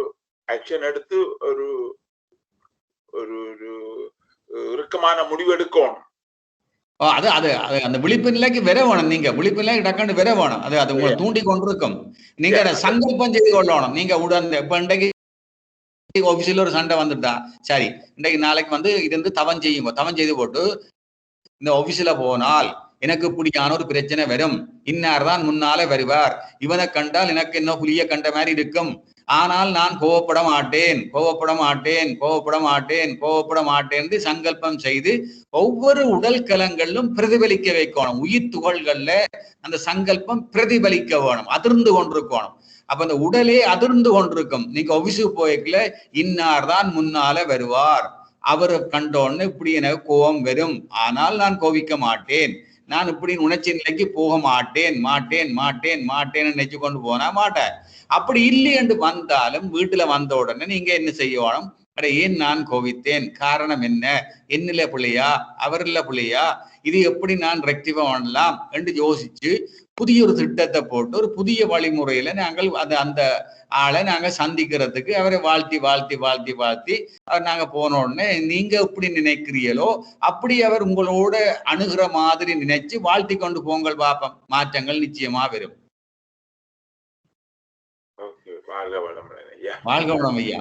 ஆக்ஷன் எடுத்து ஒரு ஒரு இறுக்கமான முடிவு எடுக்கணும். அது அது அந்த விழிப்பு நிலைக்கு வர வேணும். நீங்க விழிப்பு நிலைக்கு டக்காண்டு வர வேணும். அது உங்களை தூண்டி கொண்டிருக்கும். நீங்க சங்கல்பம் செய்து கொள்ளணும். நீங்க உடனே இப்ப இன்றைக்கு ஆபீஸ்ல ஒரு சண்டை வந்துட்டா சரி, இன்றைக்கு நாளைக்கு இருந்து தவம் செய்யுங்க. தவம் செய்து போட்டு இந்த ஆபீஸ்ல போனால் எனக்கு இப்படியான ஒரு பிரச்சனை வரும், இன்னார் தான் முன்னாலே வருவார், இவனை கண்டால் எனக்கு என்ன புலிய கண்ட மாதிரி இருக்கும், ஆனால் நான் கோவப்பட மாட்டேன் சங்கல்பம் செய்து ஒவ்வொரு உடல் கலங்களிலும் பிரதிபலிக்க வைக்கணும். உயிர் துகள்கள்ல அந்த சங்கல்பம் பிரதிபலிக்க வேணும், அதிர்ந்து கொண்டிருக்கணும். அப்ப அந்த உடலே அதிர்ந்து கொண்டிருக்கும். நீங்க ஆபீஸுக்கு போய்க்கல இன்னார் தான் முன்னால வருவார், அவரை கண்டோன்னு இப்படி எனக்கு கோபம் வரும், ஆனால் நான் கோபிக்க மாட்டேன், நான் இப்படி உணர்ச்சி நிலைக்கு போக மாட்டேன்னு நினைச்சு கொண்டு போனா மாட்டேன். அப்படி இல்லை என்று வந்தாலும் வீட்டுல வந்த உடனே நீங்க என்ன செய்யணும்? ஏன் நான் கோபித்தேன், காரணம் என்ன, என்னில பிள்ளையா அவரில் பிள்ளையா, இது எப்படி நான் ரெக்டிஃபை பண்ணலாம் என்று யோசிச்சு புதிய ஒரு திட்டத்தை போட்டு ஒரு புதிய வழிமுறையில நாங்கள் அந்த ஆளை நாங்க சந்திக்கிறதுக்கு அவரை வாழ்த்தி வாழ்த்தி வாழ்த்தி வாழ்த்தி அவர் நாங்க போன உடனே நீங்க எப்படி நினைக்கிறீங்களோ அப்படி அவர் உங்களோட அணுகிற மாதிரி நினைச்சு வாழ்த்தி கொண்டு போங்கள் பாப்பம், மாற்றங்கள் நிச்சயமா வரும். வாழ்க வளமுடன் ஐயா. வாழ்க வளம் ஐயா.